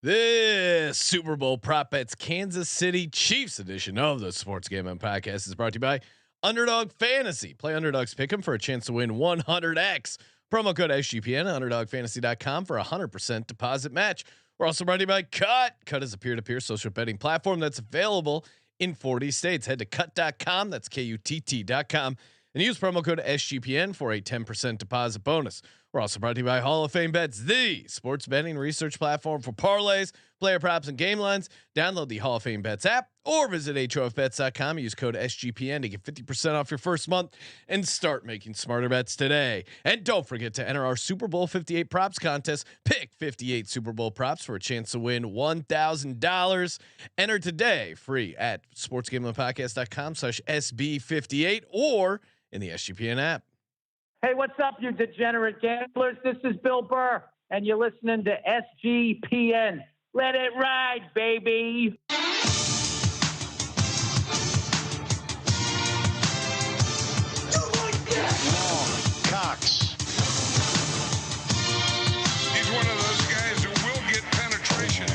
This Super Bowl Prop Bets Kansas City Chiefs edition of the Sports Gambling Podcast is brought to you by Underdog Fantasy. Play Underdogs Pick'em for a chance to win 100x. Promo code SGPN at UnderdogFantasy.com for a 100% deposit match. We're also brought to you by Cut. Cut is a peer-to-peer social betting platform that's available in 40 states. Head to cut.com. That's KUTT.com. And use promo code SGPN for a 10% deposit bonus. We're also brought to you by Hall of Fame Bets, the sports betting research platform for parlays, player props, and game lines. Download the Hall of Fame Bets app or visit HOFBets.com. Use code SGPN to get 50% off your first month and start making smarter bets today. And don't forget to enter our Super Bowl 58 props contest. Pick 58 Super Bowl props for a chance to win $1,000. Enter today free at sportsgamblingpodcast.com/SB58 or in the SGPN app. Hey, what's up, you degenerate gamblers? This is Bill Burr, and you're listening to SGPN. Let it ride, baby. Cox. He's one of those guys who will get penetration.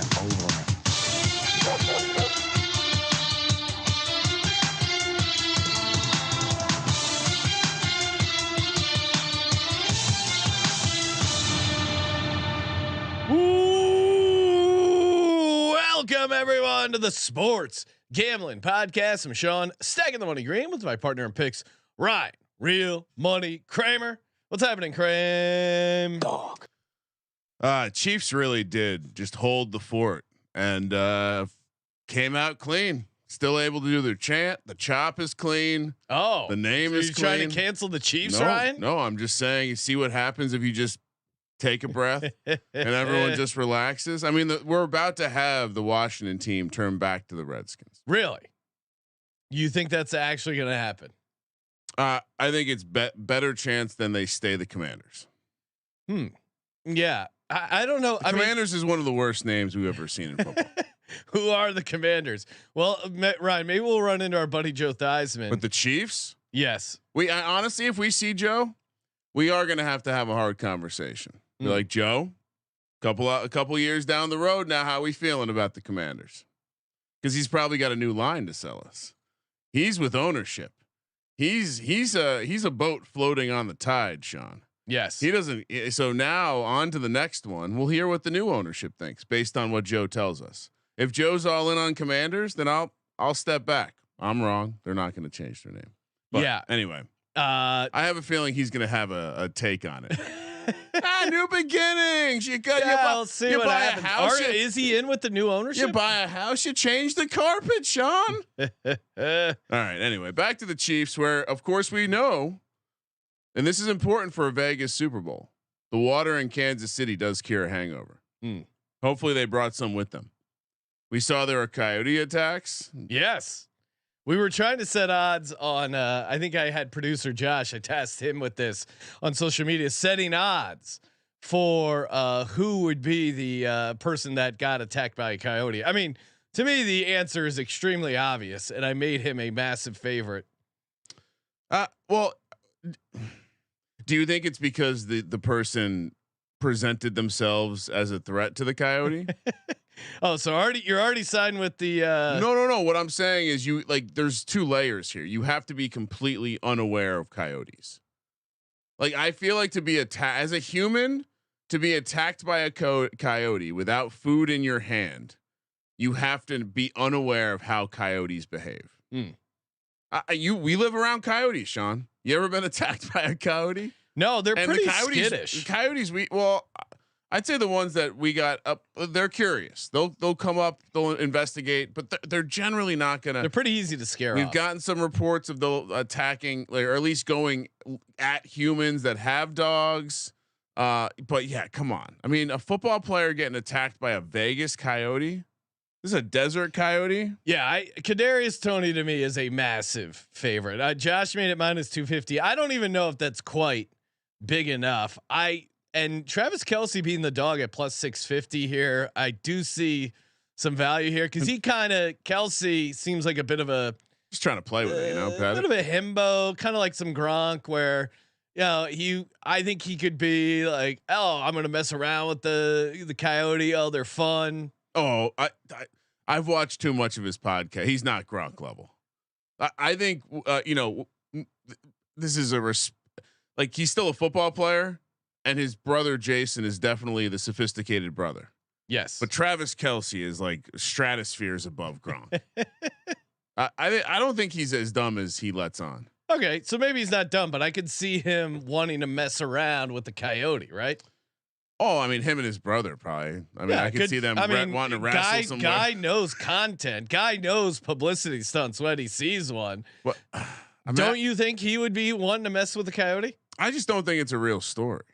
Welcome everyone to the Sports Gambling Podcast. I'm Sean, stacking the money green with my partner in picks, Ryan, Real Money Kramer. What's happening, Kramer? Dog. Chiefs really did just hold the fort and came out clean. Still able to do their chant. The chop is clean. Oh, the name so is you're clean. trying to cancel the Chiefs, no, Ryan? No, I'm just saying. You see what happens if you just take a breath and everyone just relaxes. I mean, we're about to have the Washington team turn back to the Redskins. Really? You think that's actually going to happen? I think it's better chance than they stay the Commanders. Yeah. I don't know. The Commanders is one of the worst names we've ever seen in football. Who are the Commanders? Well, Ryan, maybe we'll run into our buddy Joe Theismann. But the Chiefs? Yes. Honestly, if we see Joe, we are going to have a hard conversation. Be like, Joe, a couple years down the road now, how are we feeling about the Commanders? Because he's probably got a new line to sell us. He's with ownership. He's a boat floating on the tide, Sean. Yes. He doesn't. So now on to the next one. We'll hear what the new ownership thinks based on what Joe tells us. If Joe's all in on Commanders, then I'll step back. I'm wrong. They're not going to change their name. But yeah. Anyway, I have a feeling he's going to have a take on it. New beginnings. You see what happens. Is he in with the new ownership? You buy a house, you change the carpet, Sean. All right. Anyway, back to the Chiefs, where of course we know, and this is important for a Vegas Super Bowl. The water in Kansas City does cure a hangover. Hopefully they brought some with them. We saw there were coyote attacks. Yes. We were trying to set odds on, I think I had producer Josh, I tasked him with this on social media, setting odds for who would be the person that got attacked by a coyote. I mean, to me, the answer is extremely obvious, and I made him a massive favorite. Well, do you think it's because the person presented themselves as a threat to the coyote? Oh, so you're already signed with the No. What I'm saying is there's two layers here. You have to be completely unaware of coyotes. Like, I feel like to be attacked as a human, to be attacked by a coyote without food in your hand, you have to be unaware of how coyotes behave. We live around coyotes, Sean. You ever been attacked by a coyote? No, they're pretty skittish. Coyotes, I'd say the ones that we got up, they're curious. They'll come up, they'll investigate, but they're generally not gonna. They're pretty easy to scare. We've off. gotten some reports of the attacking, or at least going at humans that have dogs. But yeah, come on. I mean, a football player getting attacked by a Vegas coyote. This is a desert coyote. Yeah, Kadarius Toney to me is a massive favorite. Josh made it -250. I don't even know if that's quite big enough. And Travis Kelce being the dog at +650 here, I do see some value here because Kelce seems like a bit of a just trying to play with it, a bit of a himbo, kind of like some Gronk, where I think he could be like, oh, I'm gonna mess around with the coyote. Oh, they're fun. Oh, I've watched too much of his podcast. He's not Gronk level. I think this is like he's still a football player, and his brother Jason is definitely the sophisticated brother. Yes, but Travis Kelce is like stratospheres above Gronk. I don't think he's as dumb as he lets on. Okay, so maybe he's not dumb, but I could see him wanting to mess around with the coyote, right? Oh, I mean, him and his brother probably. I mean, I could see them wanting to wrestle somewhere. Guy knows content. Guy knows publicity stunts when he sees one. What? Don't you think he would be wanting to mess with the coyote? I just don't think it's a real story.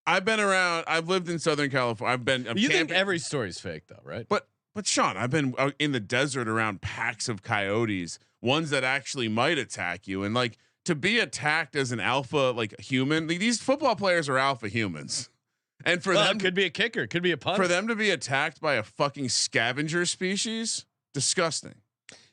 I've been around. I've lived in Southern California. You think every story's fake, though, right? But Sean, I've been in the desert around packs of coyotes, ones that actually might attack you, and like. To be attacked as an alpha like human, these football players are alpha humans, and for them, it could be a kicker, it could be a punter. For them to be attacked by a fucking scavenger species, disgusting.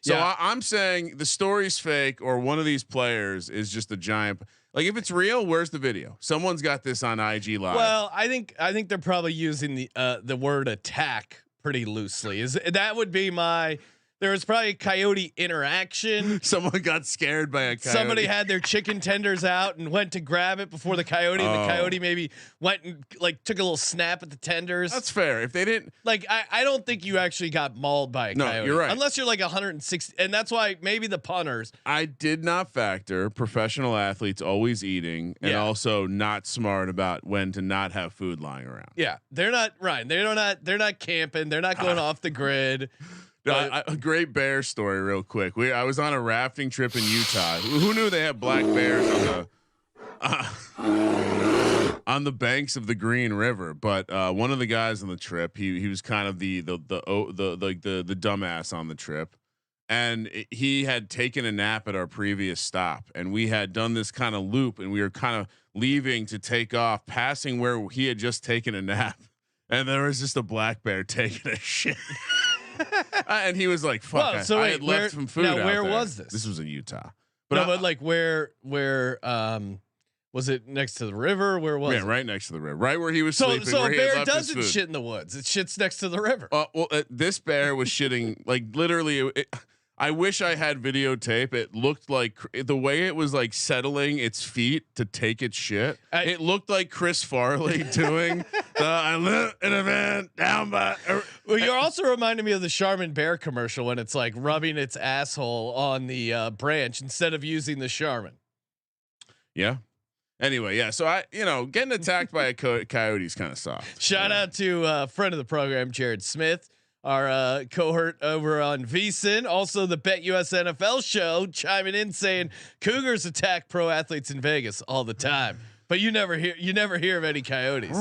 So yeah. I'm saying the story's fake, or one of these players is just a giant. Like if it's real, where's the video? Someone's got this on IG Live. Well, I think they're probably using the word attack pretty loosely. That would be my. There was probably a coyote interaction. Someone got scared by a coyote. Somebody had their chicken tenders out and went to grab it before the coyote. And the coyote maybe went and like took a little snap at the tenders. That's fair. If they didn't, like, I don't think you actually got mauled by a coyote. You're right. Unless you're like 160, and that's why maybe the punters. I did not factor professional athletes always eating and also not smart about when to not have food lying around. Yeah, they're not Ryan. They're not camping. They're not going off the grid. A great bear story, real quick. I was on a rafting trip in Utah. Who knew they have black bears on the banks of the Green River? But one of the guys on the trip, he was kind of the dumbass on the trip, and he had taken a nap at our previous stop, and we had done this kind of loop, and we were kind of leaving to take off, passing where he had just taken a nap, and there was just a black bear taking a shit. And he was like, "Fuck!" I had left some food. Now, where there. was this? This was in Utah. But like where was it next to the river? Where was it? Right next to the river, right where he was sleeping. So where a bear doesn't shit in the woods; it shits next to the river. This bear was shitting like literally. I wish I had videotape. It looked like the way it was like settling its feet to take its shit. It looked like Chris Farley doing I live in a van down by. Well, you're also reminding me of the Charmin bear commercial when it's like rubbing its asshole on the branch instead of using the Charmin. Yeah. Anyway, yeah. So getting attacked by a coyote is kind of soft. Shout out to a friend of the program, Jared Smith. Our cohort over on VSiN, also the Bet US NFL show, chiming in saying Cougars attack pro athletes in Vegas all the time, but you never hear of any coyotes.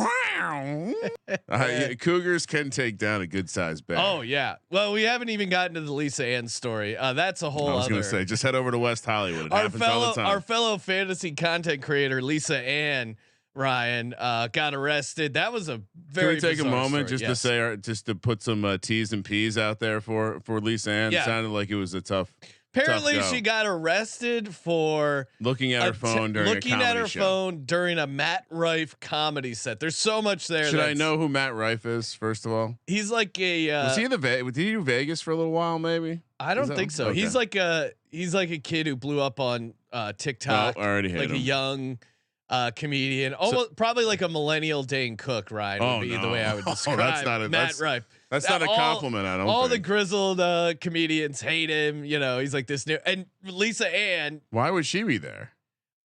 Cougars can take down a good sized bear. Oh yeah. Well, we haven't even gotten to the Lisa Ann story. That's a whole. I was going to say, just head over to West Hollywood. It happens all the time. Our fellow fantasy content creator Lisa Ann. Ryan got arrested. That was a very. Can we take a moment story. to say, just to put some T's and P's out there for Lisa Ann? Yeah. It sounded like it was a tough. Apparently, she got arrested for looking at her phone during a comedy show. During a Matt Rife comedy set. There's so much there. Should I know who Matt Rife is? First of all, he's like a. Was he did he do Vegas for a little while? Maybe. I don't think so. Okay. He's like a kid who blew up on TikTok. Oh, I already hate like him. A young. Comedian, almost probably like a millennial Dane Cook, right? Would be the way I would describe. That's not Matt Rife. That's not a compliment. I don't. All the grizzled comedians hate him. You know, he's like this new. And Lisa Ann. Why would she be there?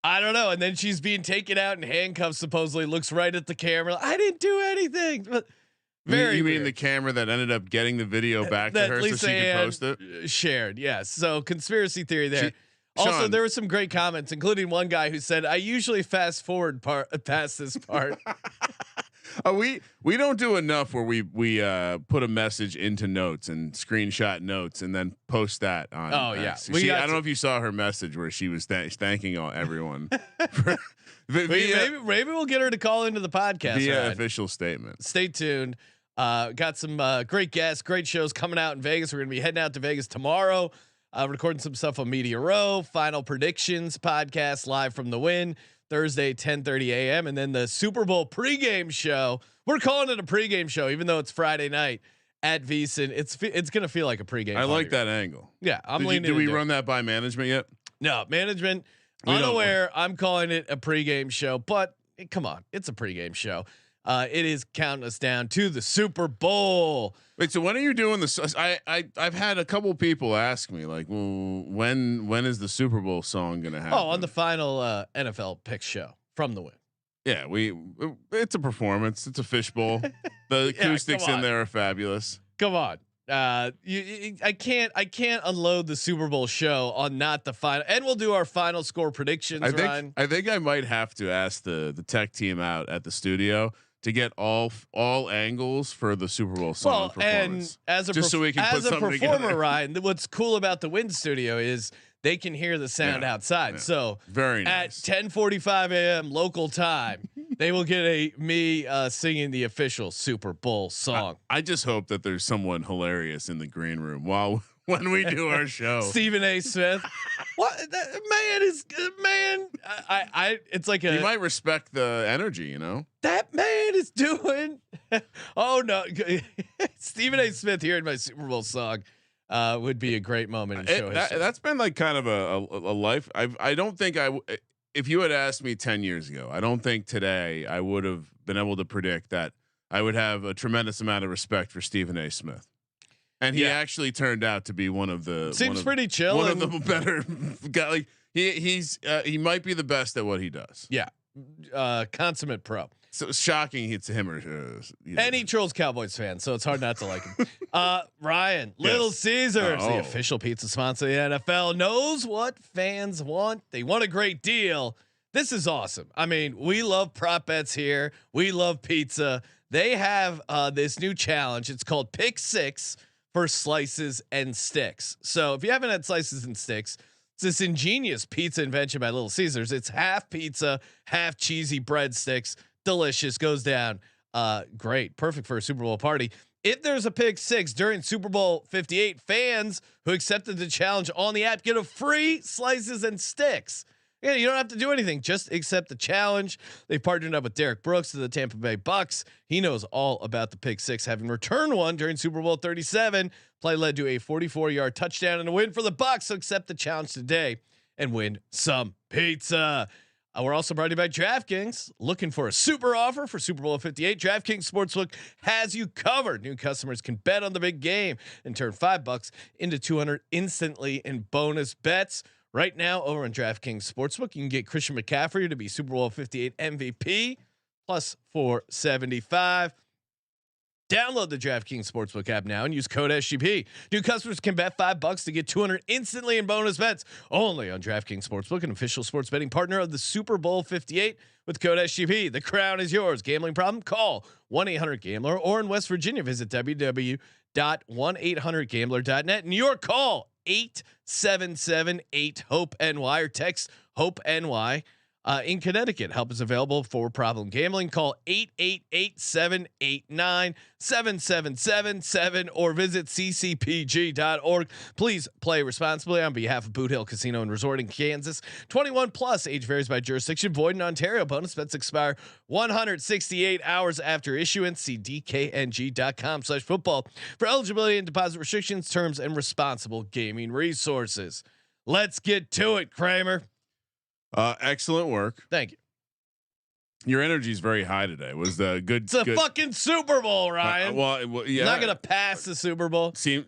I don't know. And then she's being taken out in handcuffs. Supposedly, looks right at the camera. I didn't do anything. But you mean the camera that ended up getting the video back to her Lisa so she Ann could post it? Shared, yes. So conspiracy theory there. Also, there were some great comments, including one guy who said, "I usually fast forward past this part." We don't do enough where we put a message into notes and screenshot notes and then post that on. Oh yeah, I don't know if you saw her message where she was thanking everyone. Maybe we'll get her to call into the podcast via official statement. Stay tuned. Got some great guests, great shows coming out in Vegas. We're gonna be heading out to Vegas tomorrow. Recording some stuff on Media Row. Final predictions podcast live from the Win Thursday 10:30 a.m. and then the Super Bowl pregame show. We're calling it a pregame show, even though it's Friday night at VSiN. It's gonna feel like a pregame. I like that angle. Yeah, I'm leaning. Do we run that by management yet? No, management unaware. I'm calling it a pregame show, but come on, it's a pregame show. It is counting us down to the Super Bowl. Wait, so when are you doing this? I've had a couple people ask me like, well, when is the Super Bowl song gonna happen? Oh, on the final NFL pick show from the Win. Yeah, it's a performance. It's a fishbowl. The acoustics in there are fabulous. Come on. I can't unload the Super Bowl show on not the final, and we'll do our final score predictions. I think I might have to ask the tech team out at the studio to get all angles for the Super Bowl song performance. And as a just so we can put something performer, together. Ryan, what's cool about the Win Studio is they can hear the sound outside. Yeah. So very nice. At 10:45 a.m. local time, they will get me singing the official Super Bowl song. I just hope that there's someone hilarious in the green room when we do our show. Stephen A. Smith. What that man is man? It's like you might respect the energy, you know. That man is doing. Oh no, Stephen A. Smith hearing my Super Bowl song would be a great moment in show history. That's been like kind of a life. I don't think if you had asked me 10 years ago, I don't think today I would have been able to predict that I would have a tremendous amount of respect for Stephen A. Smith. And he actually turned out to be one of the pretty chill. One of the better guy. Like he might be the best at what he does. Yeah, consummate pro. So it's shocking it's him or and he trolls Cowboys fans, so it's hard not to like him. Ryan, Little Caesars, the official pizza sponsor of the NFL, knows what fans want. They want a great deal. This is awesome. I mean, we love prop bets here. We love pizza. They have this new challenge. It's called Pick Six for slices and sticks. So if you haven't had slices and sticks, it's this ingenious pizza invention by Little Caesars. It's half pizza, half cheesy breadsticks. Delicious, goes down great, perfect for a Super Bowl party. If there's a pick six during Super Bowl 58, fans who accepted the challenge on the app get a free slices and sticks. Yeah, you don't have to do anything, just accept the challenge. They partnered up with Derek Brooks of the Tampa Bay Bucks. He knows all about the pick six, having returned one during Super Bowl 37. Play led to a 44-yard touchdown and a win for the Bucks. So accept the challenge today and win some pizza. We're also brought to you by DraftKings. Looking for a super offer for Super Bowl 58? DraftKings Sportsbook has you covered. New customers can bet on the big game and turn $5 into $200 instantly in bonus bets. Right now, over on DraftKings Sportsbook, you can get Christian McCaffrey to be Super Bowl 58 MVP plus 475. Download the DraftKings Sportsbook app now and use code SGP. New customers can bet $5 to get $200 instantly in bonus bets only on DraftKings Sportsbook, an official sports betting partner of the Super Bowl 58 with code SGP. The crown is yours. Gambling problem? Call 1-800-GAMBLER or in West Virginia, visit www.1800gambler.net. New York, call 877-8-HOPE-NY or text HOPE-NY. In Connecticut, help is available for problem gambling. Call 888-789-7777 or visit ccpg.org. Please play responsibly on behalf of Boot Hill Casino and Resort in Kansas. 21 plus, age varies by jurisdiction. Void in Ontario. Bonus bets expire 168 hours after issuance. See dkng.com/football for eligibility and deposit restrictions, terms, and responsible gaming resources. Let's get to it, Kramer. Excellent work. Thank you. Your energy is very high today. Was the good? It's a fucking Super Bowl, Ryan. Well, yeah. Not gonna pass the Super Bowl. Don't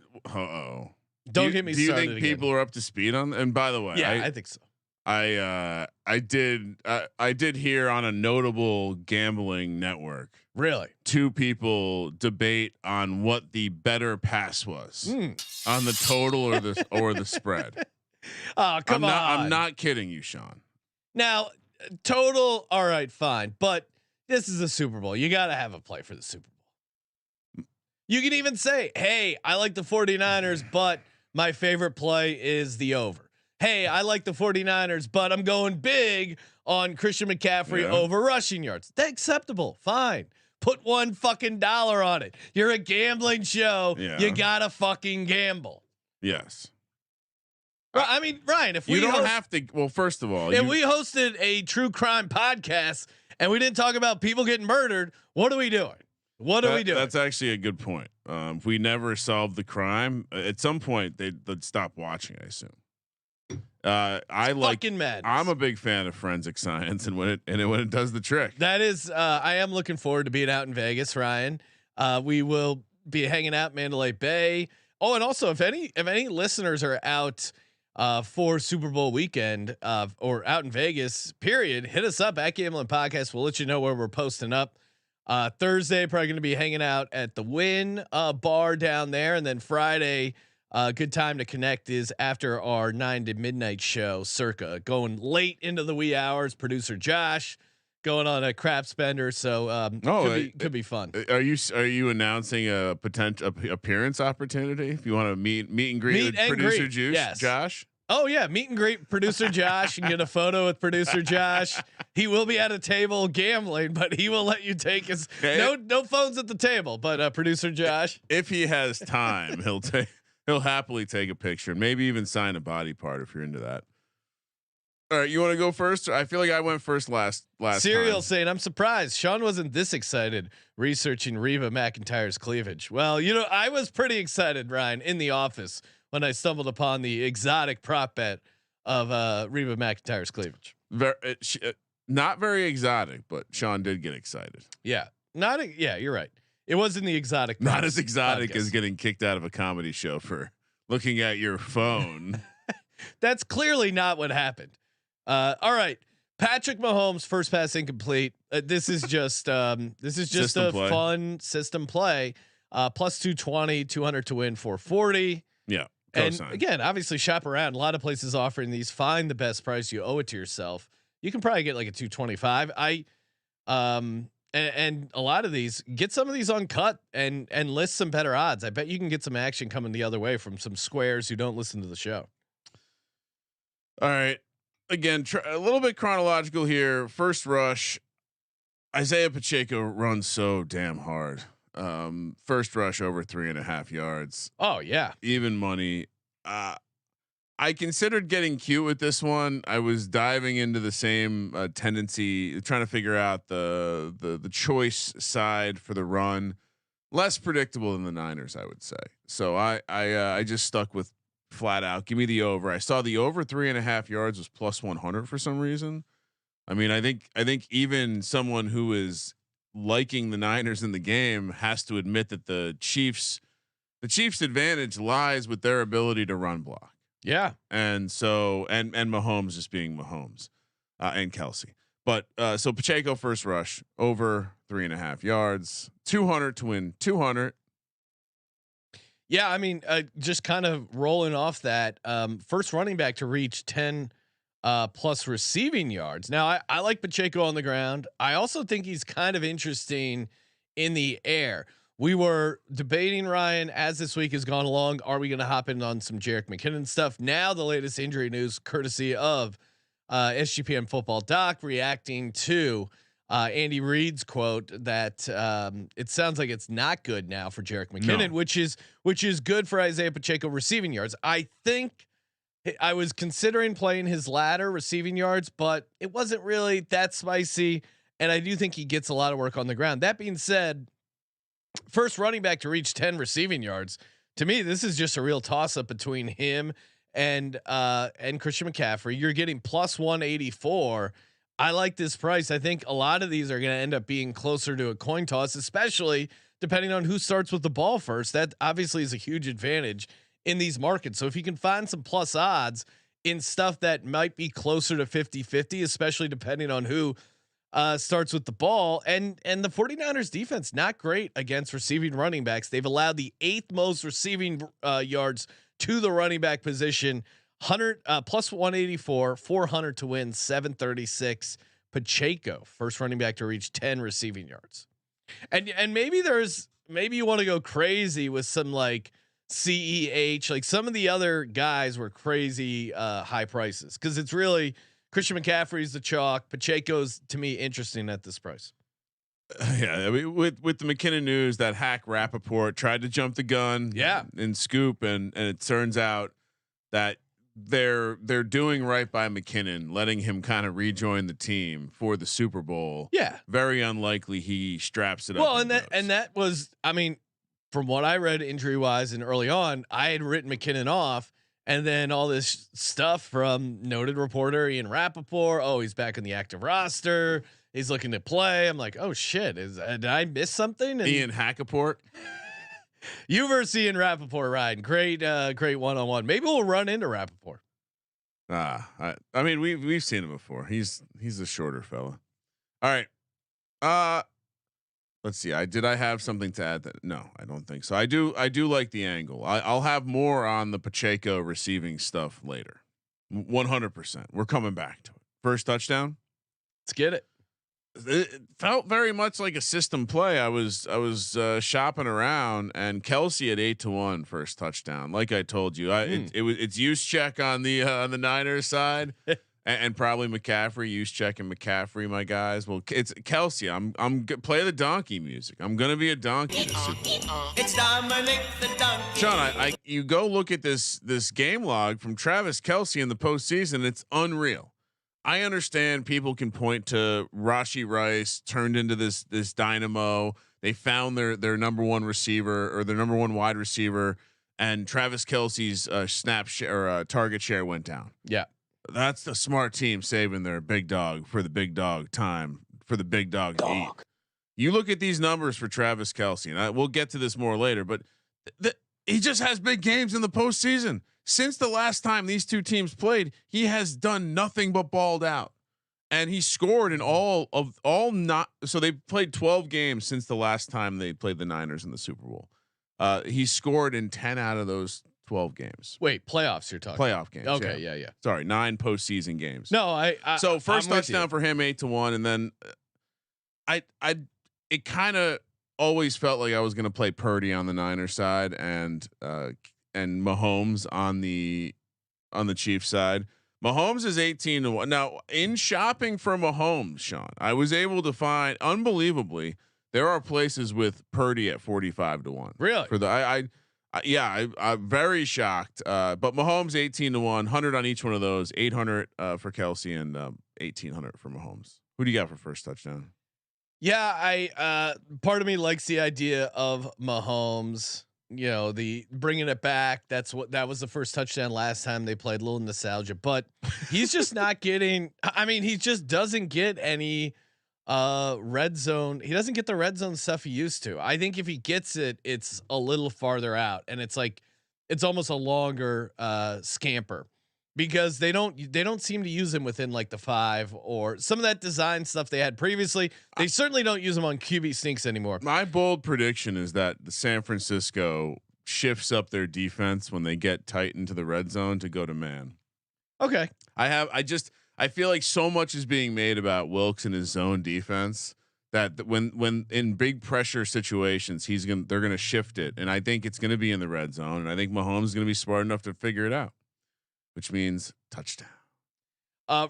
get me started. Do you think again. people are up to speed on? And by the way, yeah, I think so. I did hear on a notable gambling network. Really, 2 people debate on what the better pass was on the total or the spread. Oh, come on. I'm not kidding you, Sean. Now, total, all right, fine. But this is a Super Bowl. You got to have a play for the Super Bowl. You can even say, hey, I like the 49ers, but my favorite play is the over. Hey, I like the 49ers, but I'm going big on Christian McCaffrey over rushing yards. That's acceptable. Fine. Put $1 fucking on it. You're a gambling show. Yeah. You got to fucking gamble. Yes. Well, I mean, Ryan, if you don't have to. Well, first of all, if we hosted a true crime podcast and we didn't talk about people getting murdered, what are we doing? What are we doing? That's actually a good point. If we never solved the crime, at some point they'd stop watching, I assume. I like. Madness. I'm a big fan of forensic science, and when it does the trick. That is, I am looking forward to being out in Vegas, Ryan. We will be hanging out Mandalay Bay. Oh, and also if any listeners are out for Super Bowl weekend or out in Vegas, period, hit us up at Gambling Podcast. We'll let you know where we're posting up. Thursday, probably going to be hanging out at the Wynn bar down there, and then Friday, good time to connect is after our 9 to midnight show, circa going late into the wee hours. Producer Josh going on a crap spender, so could be fun. Are you announcing a potential appearance opportunity? If you want to meet and greet with producer Juice, yes. Josh. Oh yeah, meet and greet producer Josh and get a photo with producer Josh. He will be at a table gambling, but he will let you take his no phones at the table. But producer Josh, if he has time, he'll happily take a picture and maybe even sign a body part if you're into that. All right, you want to go first? I feel like I went first last Serial time. saying, I'm surprised Sean wasn't this excited researching Reba McEntire's cleavage. Well, I was pretty excited, Ryan, in the office when I stumbled upon the exotic prop bet of Reba McEntire's cleavage. Not very exotic, but Sean did get excited. Yeah, you're right. It wasn't the exotic. Not as exotic as getting kicked out of a comedy show for looking at your phone. That's clearly not what happened. All right, Patrick Mahomes first pass incomplete. This is just a fun system play. Plus 220, 200 to win, 440. Yeah. And again, obviously shop around. A lot of places offering these. Find the best price. You owe it to yourself. You can probably get like a 225. And a lot of these, get some of these uncut and list some better odds. I bet you can get some action coming the other way from some squares who don't listen to the show. All right. Again, a little bit chronological here. First rush, Isiah Pacheco runs so damn hard. First rush over 3.5 yards. Oh yeah. Even money. I considered getting cute with this one. I was diving into the same tendency, trying to figure out the choice side for the run. Less predictable than the Niners, I would say. So I just stuck with flat out. Give me the over. I saw the over 3.5 yards was plus 100 for some reason. I mean, I think even someone who is liking the Niners in the game has to admit that the Chiefs advantage lies with their ability to run block. Yeah. And so, and Mahomes just being Mahomes, and Kelce, but, so Pacheco first rush over 3.5 yards, 200 to win 200. Yeah. I mean, just kind of rolling off that, first running back to reach 10 plus receiving yards. Now I like Pacheco on the ground. I also think he's kind of interesting in the air. We were debating, Ryan, as this week has gone along, are we going to hop in on some Jerick McKinnon stuff? Now the latest injury news, courtesy of SGPN Football Doc, reacting to Andy Reid's quote that it sounds like it's not good now for Jerick McKinnon, which is good for Isiah Pacheco receiving yards. I think I was considering playing his ladder receiving yards, but it wasn't really that spicy, and I do think he gets a lot of work on the ground. That being said, first running back to reach 10 receiving yards. To me, this is just a real toss up between him and Christian McCaffrey. You're getting plus 184. I like this price. I think a lot of these are going to end up being closer to a coin toss, especially depending on who starts with the ball first. That obviously is a huge advantage in these markets. So if you can find some plus odds in stuff that might be closer to 50-50, especially depending on who starts with the ball, and the 49ers defense not great against receiving running backs. They've allowed the 8th most receiving yards to the running back position. 100 plus 184, 400 to win, 736. Pacheco, first running back to reach 10 receiving yards. And maybe you want to go crazy with some like CEH, like some of the other guys were crazy high prices, because it's really Christian McCaffrey's the chalk. Pacheco's to me interesting at this price. Yeah, I mean, with the McKinnon news, that hack Rappaport tried to jump the gun, yeah, and scoop, and it turns out that they're doing right by McKinnon, letting him kind of rejoin the team for the Super Bowl. Yeah, very unlikely he straps it up. Well, and that was, I mean, from what I read injury wise and early on, I had written McKinnon off, and then all this stuff from noted reporter Ian Rappaport. Oh, he's back in the active roster. He's looking to play. I'm like, oh shit, did I miss something? And Ian Hackaport. You versus Ian Rappaport, Ryan. Great one-on-one. Maybe we'll run into Rappaport. I mean, we've seen him before. He's a shorter fella. All right. Let's see. Did I have something to add? No, I don't think so. I do like the angle. I'll have more on the Pacheco receiving stuff later. 100%. We're coming back to it. First touchdown. Let's get it. It felt very much like a system play. I was shopping around, and Kelce at 8-1 first touchdown. Like I told you, it's use check on the Niners side, and probably McCaffrey use check and McCaffrey, my guys. Well, it's Kelce. I'm play the donkey music. I'm gonna be a donkey. It's Dominic the donkey. Sean, you go look at this game log from Travis Kelce in the postseason. It's unreal. I understand people can point to Rashee Rice turned into this dynamo. They found their number one receiver or their number one wide receiver, and Travis Kelce's snap share or target share went down. Yeah, that's the smart team saving their big dog for the big dog time for the big dog to eat. You look at these numbers for Travis Kelce, and we'll get to this more later, but he just has big games in the postseason. Since the last time these two teams played, he has done nothing but balled out, and he scored in so they played 12 games since the last time they played the Niners in the Super Bowl. He scored in 10 out of those 12 games. Wait, playoffs you're talking? Playoff games. Okay, yeah. Sorry, 9 postseason games. No, so first touchdown for him 8-1, and then it kind of always felt like I was going to play Purdy on the Niners side and Mahomes on the Chiefs side. Mahomes is 18-1. Now, in shopping for Mahomes, Sean, I was able to find, unbelievably, there are places with Purdy at 45-1. Really? For the I'm very shocked. But Mahomes 18-1, 100 on each one of those, 800 for Kelce and 1,800 for Mahomes. Who do you got for first touchdown? Yeah, part of me likes the idea of Mahomes. You know, the bringing it back. That was the first touchdown last time they played. A little nostalgia, but he's just not getting. I mean, he just doesn't get any red zone. He doesn't get the red zone stuff he used to. I think if he gets it, it's a little farther out, and it's almost a longer scamper because they don't seem to use him within like the 5 or some of that design stuff they had previously. They certainly don't use him on QB sneaks anymore. My bold prediction is that the San Francisco shifts up their defense when they get tight into the red zone to go to man. Okay. I feel like so much is being made about Wilkes and his zone defense that when in big pressure situations, they're going to shift it. And I think it's going to be in the red zone. And I think Mahomes is going to be smart enough to figure it out, which means touchdown.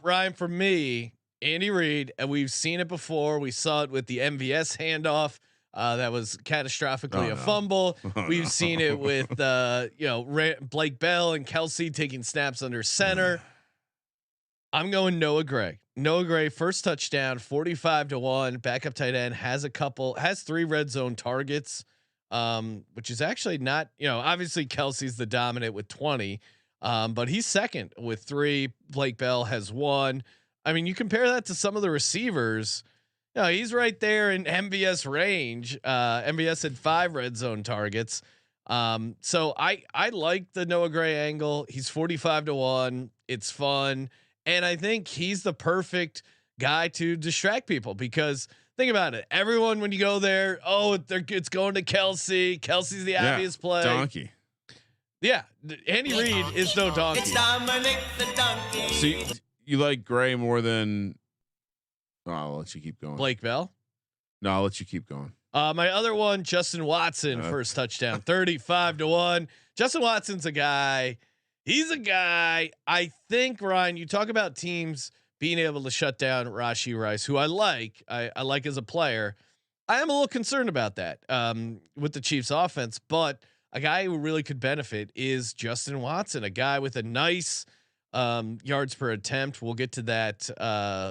Ryan, for me, Andy Reid, and we've seen it before. We saw it with the MVS handoff. That was catastrophically a fumble. We've seen it with Blake Bell and Kelce taking snaps under center. I'm going Noah Gray. Noah Gray, first touchdown, 45-1. Backup tight end, has 3 red zone targets, which is actually not. Obviously Kelce's the dominant with 20, but he's second with 3. Blake Bell has 1. I mean, you compare that to some of the receivers. He's right there in MVS range. MVS had 5 red zone targets. So I like the Noah Gray angle. He's 45-1. It's fun. And I think he's the perfect guy to distract people because think about it. Everyone, when you go there, it's going to Kelce. Kelce's the obvious play. Donkey. Yeah. Andy Reid is no donkey. It's Dominic the donkey. So you like Gray more than, I'll let you keep going. Blake Bell? No, I'll let you keep going. My other one, Justin Watson, first touchdown, 35-1. Justin Watson's a guy. He's a guy. I think, Ryan, you talk about teams being able to shut down Rashee Rice, who I like. I like as a player. I am a little concerned about that with the Chiefs offense, but a guy who really could benefit is Justin Watson, a guy with a nice yards per attempt. We'll get to that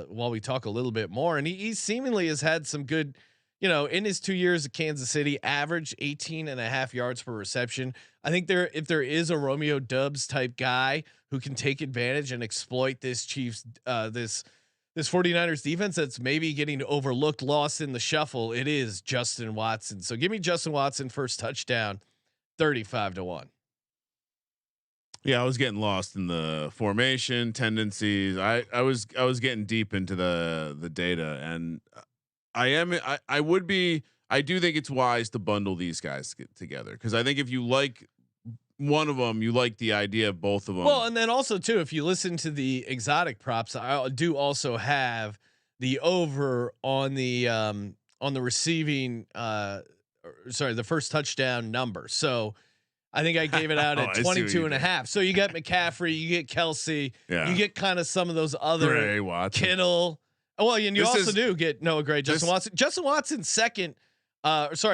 while we talk a little bit more. And he seemingly has had some good, in his 2 years at Kansas City, averaged 18.5 yards per reception. I think if there is a Romeo Doubs type guy who can take advantage and exploit this Chiefs, this 49ers defense that's maybe getting overlooked, lost in the shuffle, it is Justin Watson. So give me Justin Watson first touchdown, 35-1. Yeah, I was getting lost in the formation tendencies. I was getting deep into the data, and I do think it's wise to bundle these guys together, because I think if you like one of them, you like the idea of both of them. Well, and then also too, if you listen to the exotic props, I do also have the over on the receiving, the first touchdown number. So I think I gave it out at 22.5. So you get McCaffrey, you get Kelce, you get kind of some of those other Kittle. Well, and you also do get Noah Gray, Justin Watson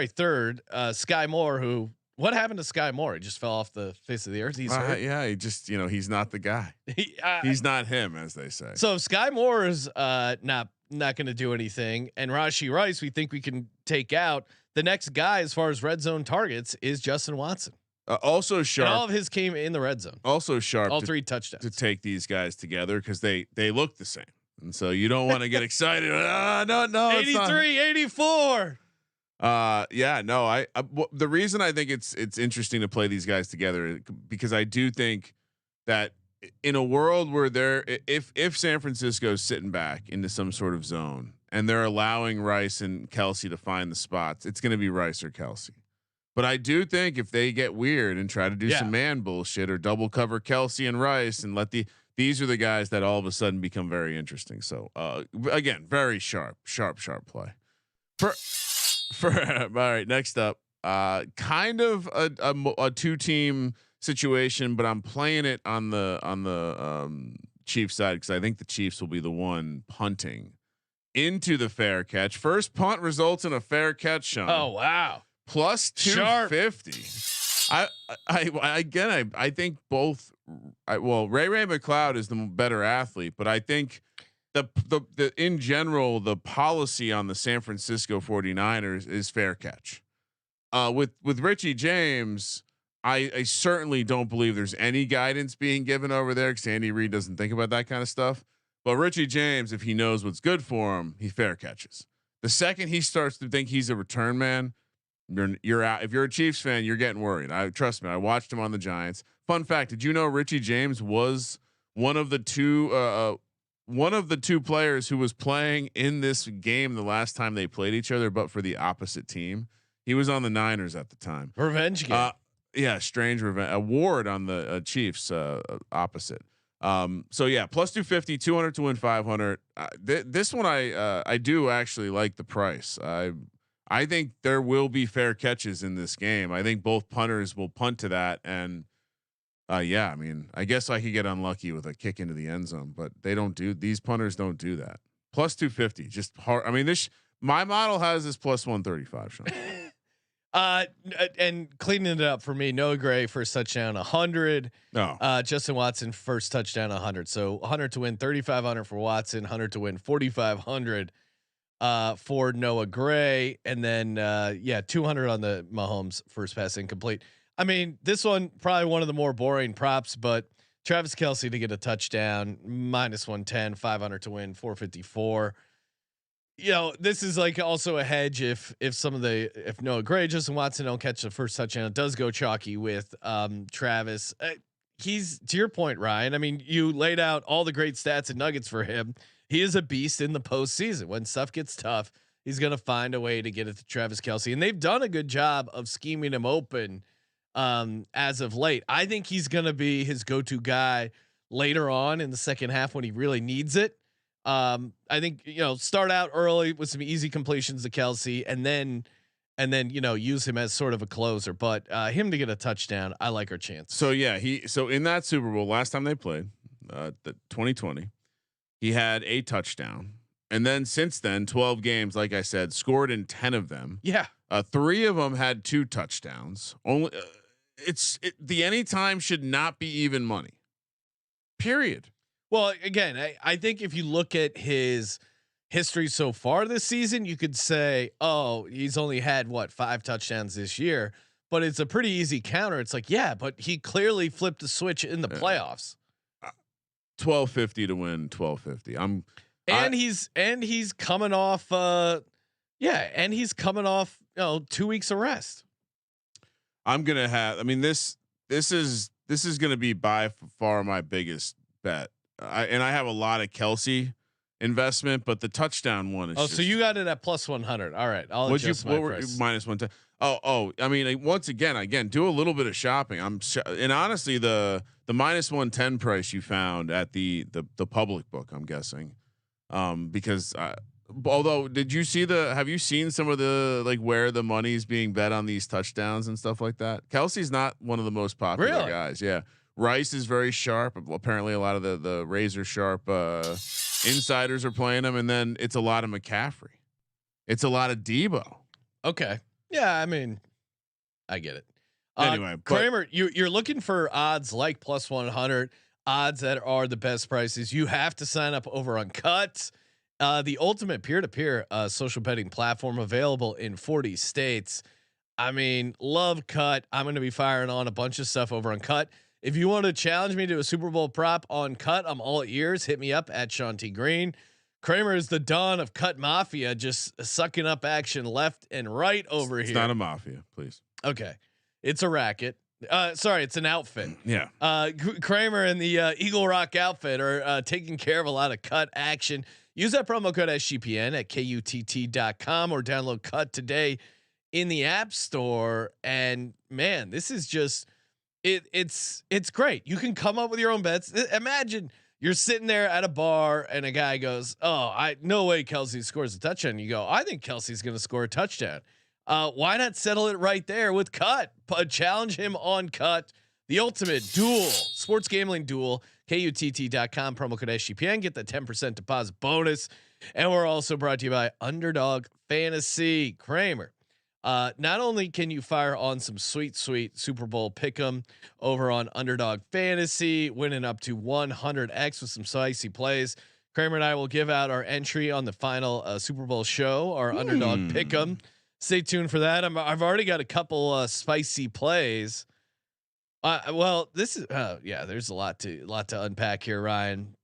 third, Sky Moore, who, what happened to Sky More? He just fell off the face of the earth. He's hurt. Yeah, he just, he's not the guy. He's not him, as they say. So if Sky Moore is not going to do anything, and Rashee Rice, we think we can take out, the next guy as far as red zone targets is Justin Watson. Also sharp. And all of his came in the red zone. Also sharp. All 3 touchdowns to take these guys together, because they look the same, and so you don't want to get excited. No. 83, 84. The reason I think it's interesting to play these guys together, because I do think that in a world where if San Francisco's sitting back into some sort of zone and they're allowing Rice and Kelce to find the spots, it's going to be Rice or Kelce. But I do think if they get weird and try to do some man bullshit or double cover Kelce and Rice and these are the guys that all of a sudden become very interesting. So again, very sharp play. All right, next up, kind of a 2-team situation, but I'm playing it on the Chiefs side, because I think the Chiefs will be the one punting into the fair catch. First punt results in a fair catch, Sean. Oh wow, plus 250. I think both. Ray McLeod is the better athlete, but I think the in general, the policy on the San Francisco 49ers is fair catch. With Richie James, I certainly don't believe there's any guidance being given over there, because Andy Reid doesn't think about that kind of stuff. But Richie James, if he knows what's good for him, he fair catches. The second he starts to think he's a return man, you're out. If you're a Chiefs fan, you're getting worried. Trust me, I watched him on the Giants. Fun fact: did you know Richie James was one of the two players who was playing in this game the last time they played each other, but for the opposite team? He was on the Niners at the time. Revenge game. Strange revenge award on the Chiefs opposite. So yeah, plus 250, 200 to win 500. This one I do actually like the price. I think there will be fair catches in this game. I think both punters will punt to that, and I mean, I guess I could get unlucky with a kick into the end zone, but these punters don't do that. Plus 250, just hard. I mean, my model has this plus 135, Sean. And cleaning it up for me, Noah Gray first touchdown 100. No. Justin Watson first touchdown 100. So 100 to win 3,500 for Watson, 100 to win 4,500 for Noah Gray, and then 200 on the Mahomes first pass incomplete. I mean, this one probably one of the more boring props, but Travis Kelce to get a touchdown minus 110, 500 to win 454. This is like also a hedge if Noah Gray, Justin Watson don't catch the first touchdown, it does go chalky with Travis. He's, to your point, Ryan. I mean, you laid out all the great stats and nuggets for him. He is a beast in the postseason. When stuff gets tough, he's going to find a way to get it to Travis Kelce, and they've done a good job of scheming him open as of late. I think he's going to be his go-to guy later on in the second half when he really needs it. I think, start out early with some easy completions to Kelce, and then use him as sort of a closer, but him to get a touchdown, I like our chance. So so in that Super Bowl last time they played, the 2020, he had a touchdown, and then since then 12 games, like I said, scored in 10 of them. Yeah. 3 of them had 2 touchdowns. Only the anytime should not be even money. Period. Well, again, I think if you look at his history so far this season, you could say, oh, he's only had 5 touchdowns this year, but it's a pretty easy counter. It's like, yeah, but he clearly flipped the switch in the playoffs. 1250 to win 1250. He's coming off, and he's coming off, 2 weeks of rest. I'm gonna have. I mean, this is gonna be by far my biggest bet. I have a lot of Kelce investment, but the touchdown one is. So you got it at plus 100. All right, I'll adjust my price. Minus 110. Oh, I mean, once again, do a little bit of shopping. And honestly, the minus 110 price you found at the public book, I'm guessing, because. Although, have you seen some of the where the money's being bet on these touchdowns and stuff like that? Kelce's not one of the most popular guys. Yeah. Rice is very sharp. Apparently a lot of the razor sharp, insiders are playing him. And then it's a lot of McCaffrey. It's a lot of Debo. Okay. Yeah. I mean, I get it. Anyway, Kramer, you're looking for odds like plus 100, odds that are the best prices. You have to sign up over on Cut. The ultimate peer-to-peer social betting platform available in 40 states. I mean, love Cut. I'm going to be firing on a bunch of stuff over on Cut. If you want to challenge me to a Super Bowl prop on Cut, I'm all ears. Hit me up at Sean T. Green. Kramer is the dawn of Cut Mafia, just sucking up action left and right over here. It's not a mafia, please. Okay. It's a racket. Sorry, it's an outfit. Yeah. Kramer and the Eagle Rock outfit are taking care of a lot of Cut action. Use that promo code SGPN at KUTT.com or download Cut today in the App Store. And man, this is just it's great. You can come up with your own bets. Imagine you're sitting there at a bar and a guy goes, "Oh, no way Kelce scores a touchdown." You go, "I think Kelce's going to score a touchdown." Why not settle it right there with Cut? Challenge him on Cut, the ultimate duel, sports gambling duel. KUTT.com, promo code SGPN, get the 10% deposit bonus. And we're also brought to you by Underdog Fantasy. Kramer, not only can you fire on some sweet Super Bowl pick'em over on Underdog Fantasy, winning up to 100x with some spicy plays. Kramer and I will give out our entry on the final Super Bowl show, our Underdog pick'em. Stay tuned for that. I've already got a couple spicy plays. Well, this is there's a lot to unpack here, Ryan.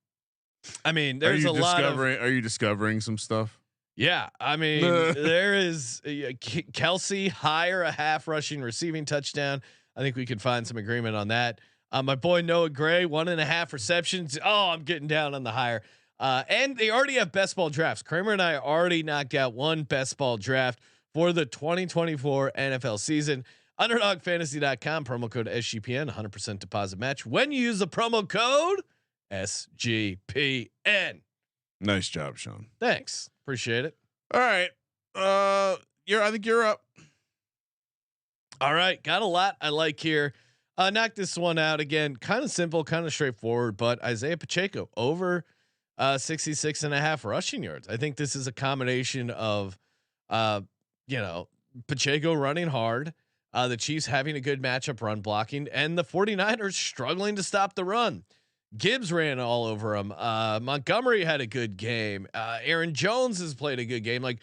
I mean, there's a lot of. Are you discovering some stuff? Yeah, I mean, there is Kelce higher a half rushing receiving touchdown. I think we could find some agreement on that. My boy Noah Gray 1.5 receptions. Oh, I'm getting down on the higher. And they already have best ball drafts. Kramer and I already knocked out one best ball draft for the 2024 NFL season. UnderdogFantasy.com, promo code SGPN, 100% deposit match when you use the promo code SGPN. Nice job, Sean. Thanks, appreciate it. All right, I think you're up. All right, got a lot I like here. Knock this one out again. Kind of simple, kind of straightforward, but Isiah Pacheco over 66.5 rushing yards. I think this is a combination of, Pacheco running hard. The Chiefs having a good matchup run blocking, and the 49ers struggling to stop the run. Gibbs ran all over him. Montgomery had a good game. Aaron Jones has played a good game. Like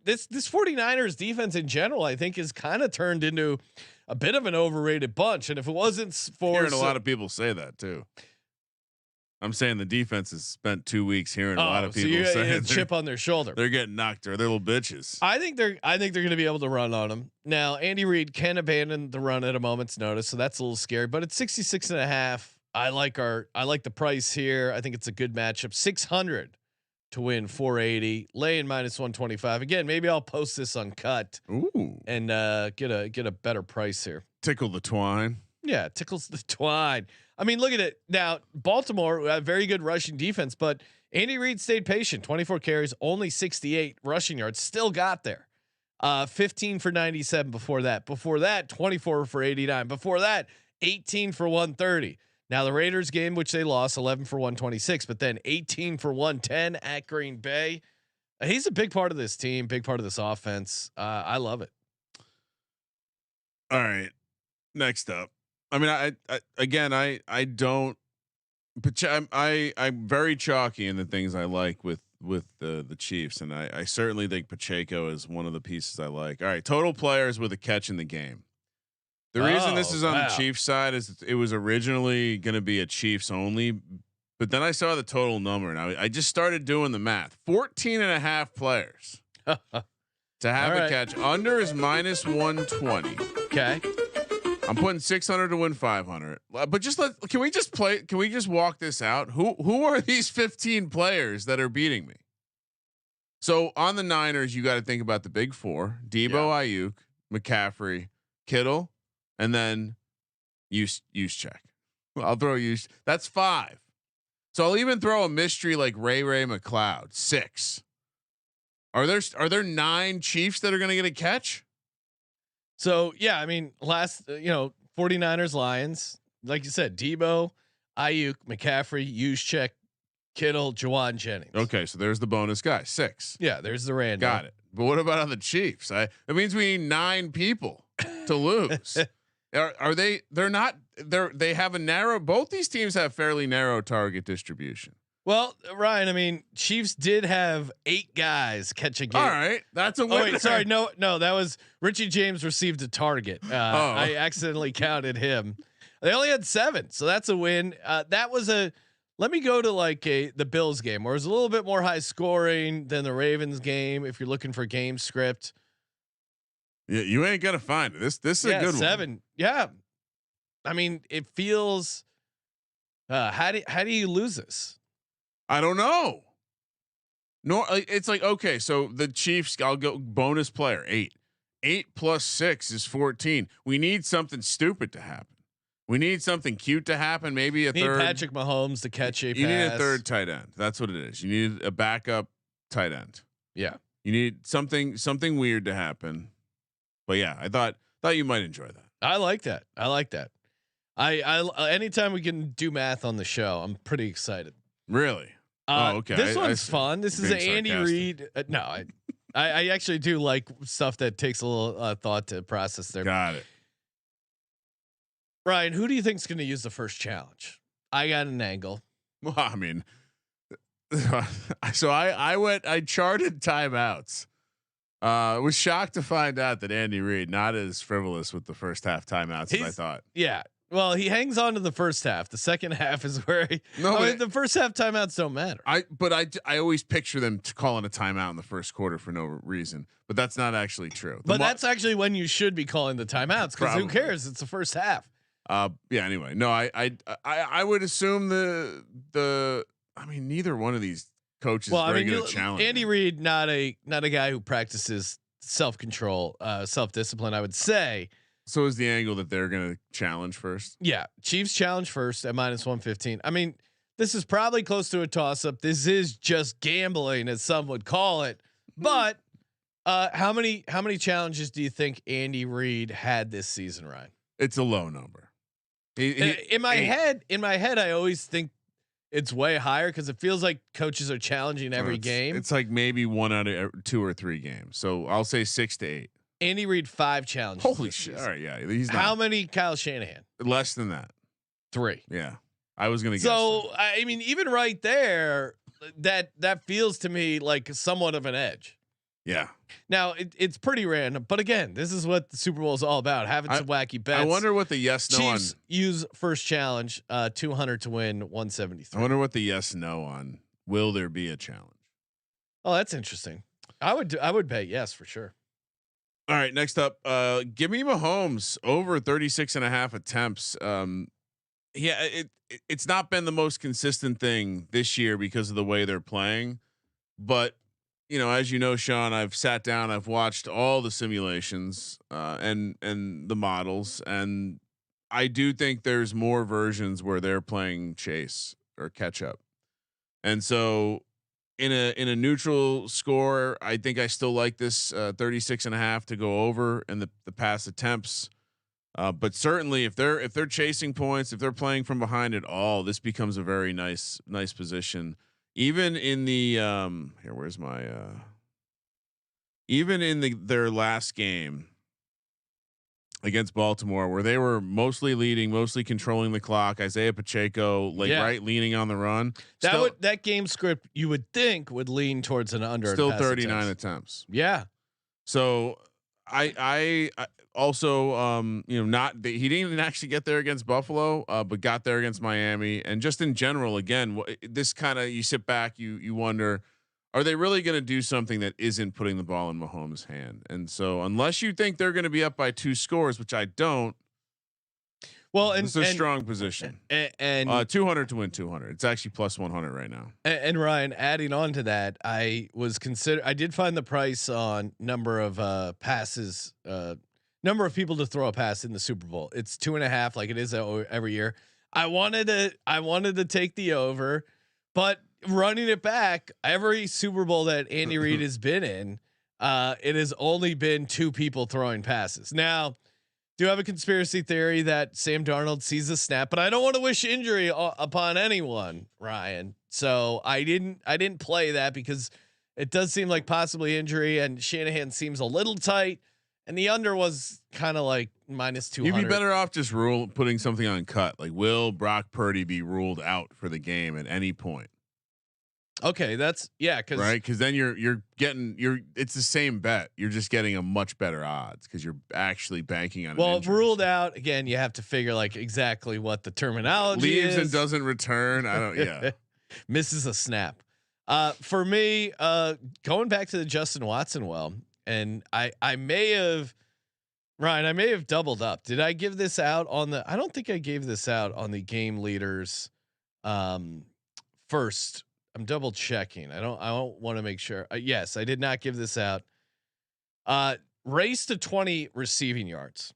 this 49ers defense in general, I think, is kind of turned into a bit of an overrated bunch. And if it wasn't for hearing a lot of people say that too. I'm saying the defense has spent 2 weeks hearing a lot of people saying a chip on their shoulder. They're getting knocked, or they're little bitches. I think they're going to be able to run on them. Now, Andy Reid can abandon the run at a moment's notice, so that's a little scary. But it's 66.5. I like the price here. I think it's a good matchup. 600 to win 480. Laying minus 125. Again, maybe I'll post this on Cut. Ooh. And get a better price here. Tickle the twine. Yeah, tickles the twine. I mean, look at it now. Baltimore, very good rushing defense, but Andy Reid stayed patient. 24 carries, only 68 rushing yards. Still got there. 15 for 97 before that. Before that, 24 for 89. Before that, 18 for 130. Now the Raiders game, which they lost, 11 for 126, but then 18 for 110 at Green Bay. He's a big part of this team, big part of this offense. I love it. All right, next up. I mean, I don't But I'm very chalky in the things I like with the Chiefs, and I certainly think Pacheco is one of the pieces I like. All right, total players with a catch in the game. The reason this is on the Chiefs side is it was originally going to be a Chiefs only, but then I saw the total number and I just started doing the math. 14 and a half players to have a catch. Under is -120. Okay. I'm putting 600 to win 500. But can we just walk this out? Who are these 15 players that are beating me? So on the Niners, you got to think about the big four: Debo, Ayuk, McCaffrey, Kittle, and then use check. I'll throw use. That's 5. So I'll even throw a mystery like Ray McLeod. 6. Are there 9 Chiefs that are going to get a catch? So yeah, I mean, 49ers Lions, like you said, Debo, Ayuk, McCaffrey, Juszczyk, Kittle, Juwan Jennings. Okay, so there's the bonus guy. 6. Yeah, there's the random. Got it. But what about on the Chiefs? That means we need 9 people to lose. Are they? They're not. They have a narrow. Both these teams have fairly narrow target distribution. Well, Ryan, I mean, Chiefs did have 8 guys catch a game. All right, that's a win. Oh, wait, sorry, no, that was Richie James received a target. I accidentally counted him. They only had 7, so that's a win. That was a. Let me go to the Bills game, where it was a little bit more high scoring than the Ravens game. If you're looking for game script, yeah, you ain't gonna find it. This is a good 7. one. Yeah, I mean, it feels. How do you lose this? I don't know. No, it's like, okay, so the Chiefs, I'll go bonus player 8. 8 plus 6 is 14. We need something stupid to happen. We need something cute to happen. Maybe a third. Patrick Mahomes to catch a pass. You need a third tight end. That's what it is. You need a backup tight end. Yeah. You need something weird to happen. But yeah, I thought you might enjoy that. I like that. I anytime we can do math on the show, I'm pretty excited. Really? Okay. This one's fun. This is an Andy Reid. No, I actually do like stuff that takes a little thought to process there. Got it. Ryan, who do you think is going to use the first challenge? I got an angle. Well, I mean, so I charted timeouts. Was shocked to find out that Andy Reid not as frivolous with the first half timeouts as I thought. Yeah. Well, he hangs on to the first half. The second half is where the first half timeouts don't matter. I always picture them calling a timeout in the first quarter for no reason, but that's not actually true. But that's actually when you should be calling the timeouts, because who cares? It's the first half. Yeah. Anyway, no, I would assume I mean, neither one of these coaches is very good at challenging. Andy Reid, not a guy who practices self-control, self-discipline, I would say. So is the angle that they're going to challenge first? Yeah. Chiefs challenge first at -115. I mean, this is probably close to a toss up. This is just gambling, as some would call it. But how many challenges do you think Andy Reid had this season, Ryan? It's a low number. In my head, I always think it's way higher, because it feels like coaches are challenging every game. It's like maybe 1 out of 2 or 3 games. So I'll say 6 to 8. Andy Reid 5 challenges. Holy shit! All right, yeah, he's not. How many Kyle Shanahan? Less than that. 3. Yeah, I was gonna guess. So I mean, even right there, that feels to me like somewhat of an edge. Yeah. Now it's pretty random, but again, this is what the Super Bowl is all about: having some wacky bets. I wonder what the yes/no Chiefs use first challenge, 200 to win 173. I wonder what the yes/no on will there be a challenge? Oh, that's interesting. I would bet yes for sure. All right, next up, give me Mahomes over 36.5 attempts. Yeah, it's not been the most consistent thing this year because of the way they're playing, but as you know, Sean, I've sat down, I've watched all the simulations and the models, and I do think there's more versions where they're playing chase or catch up, and so. In a neutral score, I think I still like this 36.5 to go over in the pass attempts. But certainly if they're chasing points, if they're playing from behind at all, this becomes a very nice position. Even in the even in their last game, against Baltimore, where they were mostly leading, mostly controlling the clock. Isiah Pacheco, right, leaning on the run. That game script you would think would lean towards an under. Still 39 attempts. Yeah. So I also not he didn't even actually get there against Buffalo, but got there against Miami, and just in general, again, this kind of you sit back, you wonder. Are they really going to do something that isn't putting the ball in Mahomes' hand? And so, unless you think they're going to be up by 2 scores, which I don't, well, it's a strong position. And 200 to win 200. It's actually plus 100 right now. And Ryan, adding on to that, I did find the price on number of passes, number of people to throw a pass in the Super Bowl. It's 2.5, like it is every year. I wanted to take the over, but running it back, every Super Bowl that Andy Reid has been in, it has only been 2 people throwing passes. Now, do have a conspiracy theory that Sam Darnold sees a snap, but I don't want to wish injury upon anyone, Ryan. So I didn't play that because it does seem like possibly injury, and Shanahan seems a little tight, and the under was kind of like minus 200. You'd be better off just putting something on cut. Like, will Brock Purdy be ruled out for the game at any point? Okay, that's because then you're getting it's the same bet. You're just getting a much better odds because you're actually banking on. Well, ruled out again. You have to figure like exactly what the terminology leaves is. And doesn't return. I don't. Yeah, misses a snap. For me, going back to the Justin Watson and I may have doubled up. Did I give this out on the? I don't think I gave this out on the game leaders. First. I'm double checking. I don't want to make sure. Yes, I did not give this out. Race to 20 receiving yards.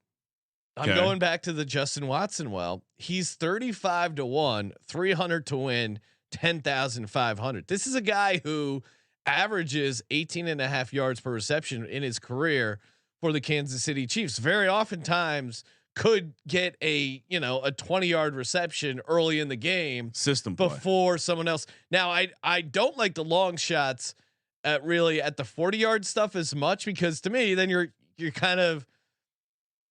I'm going back to the Justin Watson. He's 35 to 1, 300 to win, 10,500. This is a guy who averages 18.5 yards per reception in his career for the Kansas City Chiefs. Very oftentimes could get a 20-yard reception early in the game system play before someone else. Now I don't like the long shots really at the 40-yard stuff as much, because to me then you're kind of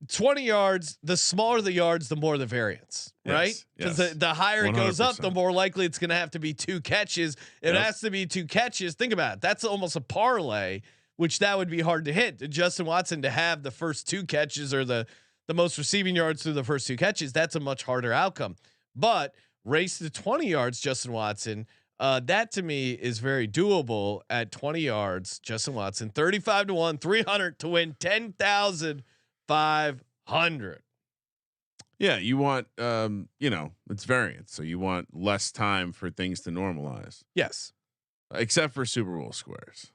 20 yards. The smaller the yards, the more the variance, right? Because the higher 100%. It goes up, the more likely it's going to have to be 2 catches. It has to be 2 catches. Think about it. That's almost a parlay, which that would be hard to hit. Justin Watson to have the first 2 catches or the most receiving yards through the first 2 catches, that's a much harder outcome. But race to 20 yards, Justin Watson, that to me is very doable at 20 yards. Justin Watson, 35 to 1, 300 to win, 10,500. Yeah, you want it's variance, so you want less time for things to normalize. Yes, except for Super Bowl squares.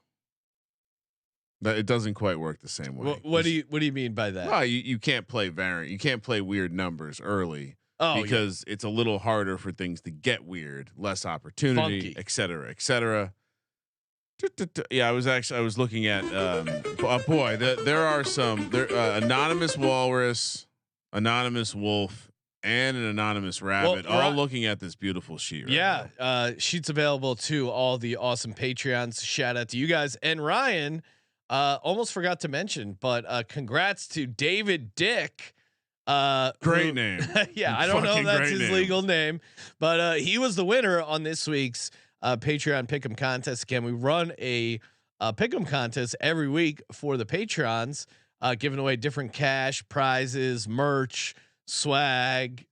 But it doesn't quite work the same way. What do you mean by that? Well, you can't play variant. You can't play weird numbers early because it's a little harder for things to get weird, less opportunity, et cetera, et cetera. Yeah, I was looking at there are some anonymous walrus, anonymous wolf, and an anonymous rabbit, all looking at this beautiful sheet. Right sheets available to all the awesome Patreons. Shout out to you guys. And Ryan, almost forgot to mention, but congrats to David Dick. Great name. Yeah, I don't know if that's his legal name, but he was the winner on this week's Patreon Pick'em contest. Again, we run a Pick'em contest every week for the patrons, giving away different cash prizes, merch, swag,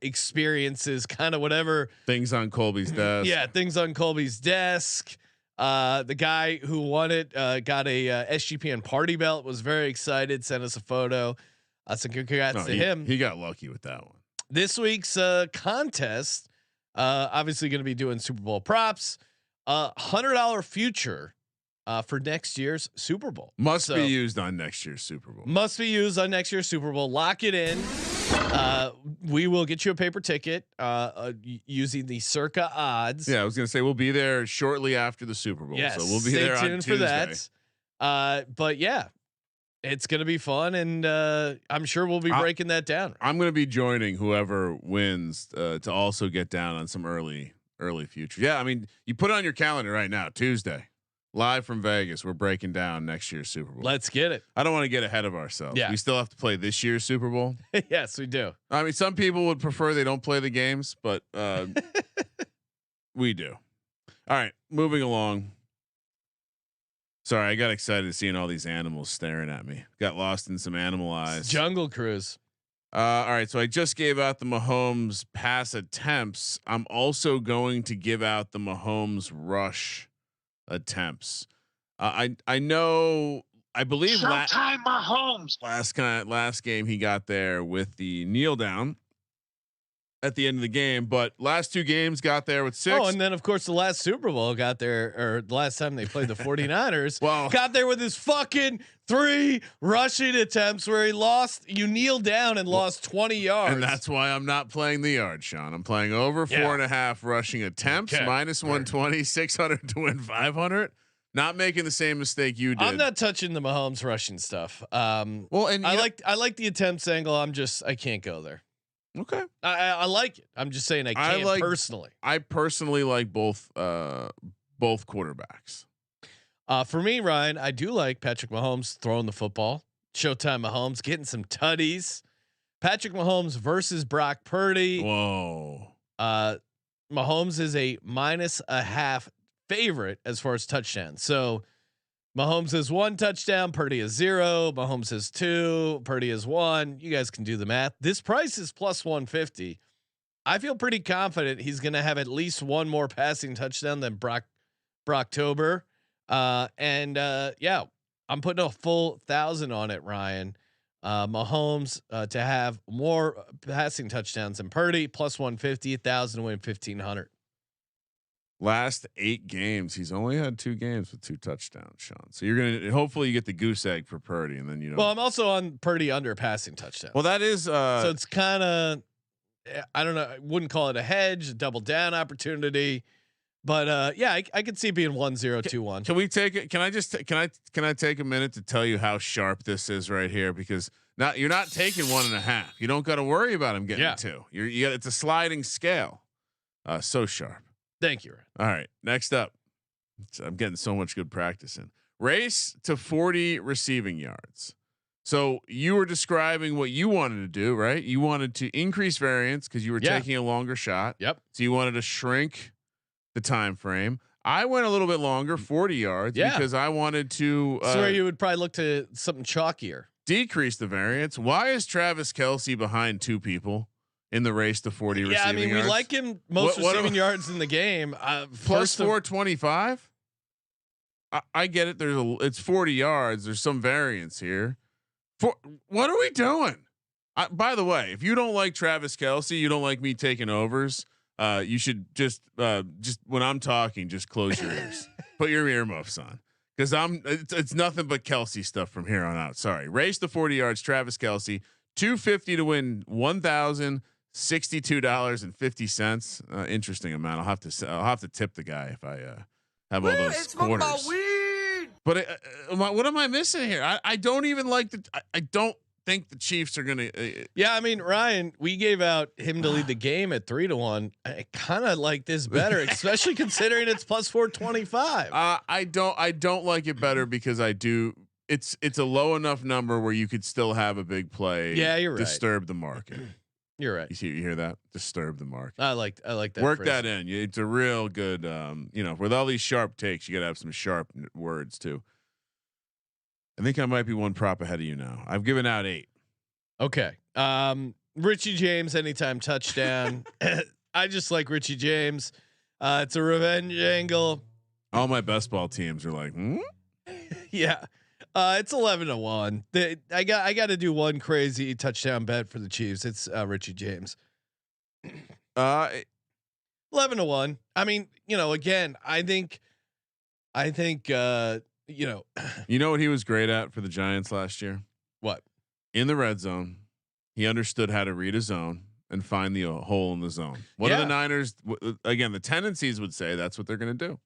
experiences, kind of whatever things on Colby's desk. Yeah, things on Colby's desk. The guy who won it got a SGPN party belt, was very excited, sent us a photo. So congrats to him. He got lucky with that one. This week's contest, obviously going to be doing Super Bowl props, $100 future for next year's Super Bowl. Must be used on next year's Super Bowl. Must be used on next year's Super Bowl. Lock it in. We will get you a paper ticket using the Circa odds. Yeah, I was going to say we'll be there shortly after the Super Bowl. Yes, so we'll be there on Tuesday. For that. But yeah, it's going to be fun, and I'm sure we'll be breaking that down. I'm going to be joining whoever wins to also get down on some early future. Yeah, I mean, you put it on your calendar right now, Tuesday. live from Vegas. We're breaking down next year's Super Bowl. Let's get it. I don't want to get ahead of ourselves. Yeah. We still have to play this year's Super Bowl. Yes, we do. I mean, some people would prefer they don't play the games, but we do. All right, moving along. Sorry, I got excited seeing all these animals staring at me. Got lost in some animal eyes. Jungle Cruise. All right, so I just gave out the Mahomes pass attempts. I'm also going to give out the Mahomes rush attempts. I know. I believe Mahomes. last game he got there with the kneel down at the end of the game, but last 2 games got there with 6. Oh, and then of course the last Super Bowl got there, or the last time they played the 49ers, Well, got there with his fucking 3 rushing attempts where he lost. You kneel down and lost 20 yards. and that's why I'm not playing the yard, Sean. I'm playing over 4.5 rushing attempts, Okay. minus 120, 600 to win 500. Not making the same mistake you did. I'm not touching the Mahomes rushing stuff. Well, and I like the attempts angle. I can't go there. okay. I like it. I'm just saying I can't personally. I personally like both quarterbacks. For me, Ryan, I do like Patrick Mahomes throwing the football. Showtime Mahomes getting some tutties. Patrick Mahomes versus Brock Purdy. Whoa. Mahomes is a -0.5 favorite as far as touchdowns. So Mahomes has 1 touchdown, Purdy has 0. Mahomes has 2, Purdy has 1. You guys can do the math. This price is +150. I feel pretty confident he's going to have at least 1 more passing touchdown than Brocktober. Yeah, I'm putting a full 1,000 on it, Ryan. Mahomes to have more passing touchdowns than Purdy, +150, 1,000 to win 1,500. Last 8 games, he's only had 2 games with 2 touchdowns, Sean. So you're gonna hopefully you get the goose egg for Purdy, and then you know. Well, I'm also on Purdy under passing touchdowns. Well, that is so it's kind of, I don't know. I wouldn't call it a hedge, a double down opportunity, but yeah, I could see it being 1-0-2-1. Can we take it? Can I take a minute to tell you how sharp this is right here? Because you're not taking 1.5. You don't got to worry about him getting 2. It's a sliding scale. So sharp. Thank you, Ryan. All right, next up. I'm getting so much good practice in. Race to 40 receiving yards. So you were describing what you wanted to do, right? You wanted to increase variance because you were taking a longer shot. Yep. So you wanted to shrink the time frame. I went a little bit longer, 40 yards, because I wanted to. So you would probably look to something chalkier. Decrease the variance. Why is Travis Kelce behind 2 people in the race to 40 receiving yards? Yeah, I mean, we like him most receiving yards in the game. Plus 425. I get it. It's 40 yards. There's some variance here. What are we doing? By the way, if you don't like Travis Kelce, you don't like me taking overs. You should just when I'm talking, just close your ears, put your earmuffs on, because it's nothing but Kelce stuff from here on out. Sorry. Race to 40 yards. Travis Kelce, 250 to win $1,062.50. Interesting amount. I'll have to tip the guy if I have all those quarters. But what am I missing here? I don't even like I don't think the Chiefs are gonna. Yeah, I mean, Ryan, we gave out him to lead the game at 3-1. I kind of like this better, especially considering it's plus 425. I don't like it better because I do. It's a low enough number where you could still have a big play. Yeah, you're right. Disturb the market. You're right. You hear that? Disturb the market. I like that. Work phrase. that in. It's a real good. With all these sharp takes, you got to have some sharp words too. I think I might be 1 prop ahead of you now. I've given out 8. Okay. Richie James anytime touchdown. I just like Richie James. It's a revenge angle. All my best ball teams are like, Yeah. It's 11-1. I got to do one crazy touchdown bet for the Chiefs. It's Richie James. 11-1. I mean, again, I think you know what he was great at for the Giants last year? What? In the red zone, he understood how to read a zone and find the hole in the zone. What are the Niners? Again, the tendencies would say that's what they're going to do.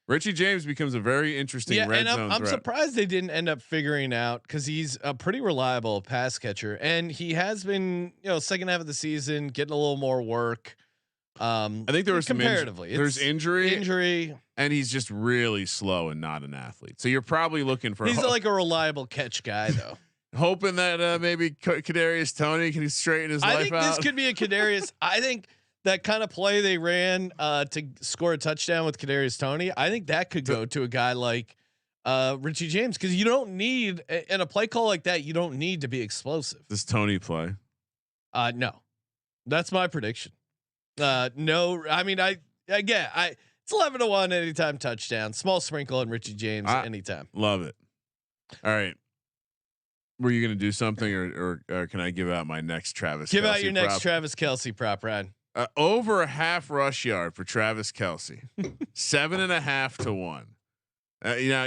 Richie James becomes a very interesting red zone threat. I'm surprised they didn't end up figuring out, because he's a pretty reliable pass catcher, and he has been, second half of the season getting a little more work. I think there was comparatively there's injury. and he's just really slow and not an athlete. So you're probably looking for. He's like a reliable catch guy, though. Hoping that maybe Kadarius Toney can straighten his life out. I think this could be a Kadarius. I think that kind of play they ran to score a touchdown with Kadarius Toney, I think that could go to a guy like Richie James, because you don't need in a play call like that. You don't need to be explosive. This Toney play? No, that's my prediction. No, I mean it's 11-1 anytime touchdown. Small sprinkle on Richie James anytime. Love it. All right. Were you going to do something, or can I give out my next Travis? Give Kelce out your next prop? Travis Kelce prop, Ryan. Over a half rush yard for Travis Kelce, 7.5 to 1.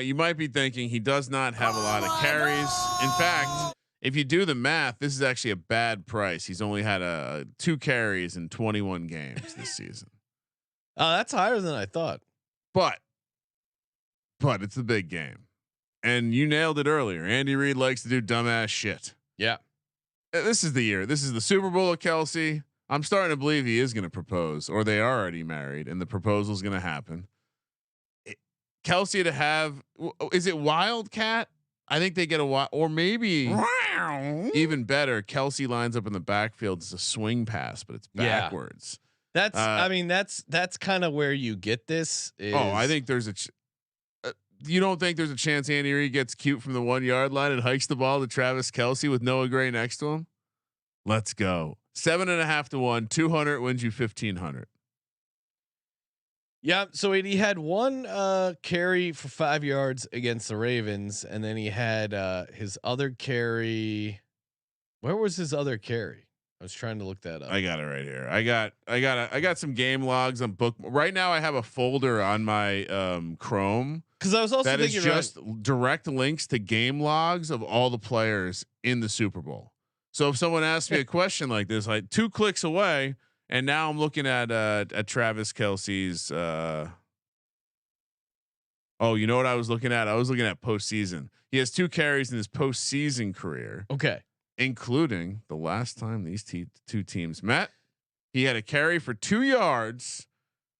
You might be thinking he does not have a lot of carries. In fact, if you do the math, this is actually a bad price. He's only had 2 carries in 21 games this season. That's higher than I thought. But it's the big game, and you nailed it earlier. Andy Reid likes to do dumbass shit. Yeah, this is the year. This is the Super Bowl of Kelce. I'm starting to believe he is going to propose, or they are already married, and the proposal is going to happen. Kelce to have, is it Wildcat? I think they get a wild, or maybe even better. Kelce lines up in the backfield. It's a swing pass, but it's backwards. That's, I mean, that's kind of where you get this. I think there's you don't think there's a chance Andy Reid gets cute from the 1 yard line and hikes the ball to Travis Kelce with Noah Gray next to him? Let's go. 7.5 to 1. 200 wins you 1,500. Yeah. So he had 1 carry for 5 yards against the Ravens, and then he had his other carry. Where was his other carry? I was trying to look that up. I got it right here. I got some game logs on book. Right now I have a folder on my Chrome, because I was also that thinking is just direct links to game logs of all the players in the Super Bowl. So if someone asks me a question like this, like 2 clicks away, and now I'm looking at Travis Kelce's. You know what I was looking at? I was looking at postseason. He has 2 carries in his postseason career. Okay. Including the last time these 2 teams met. He had a carry for 2 yards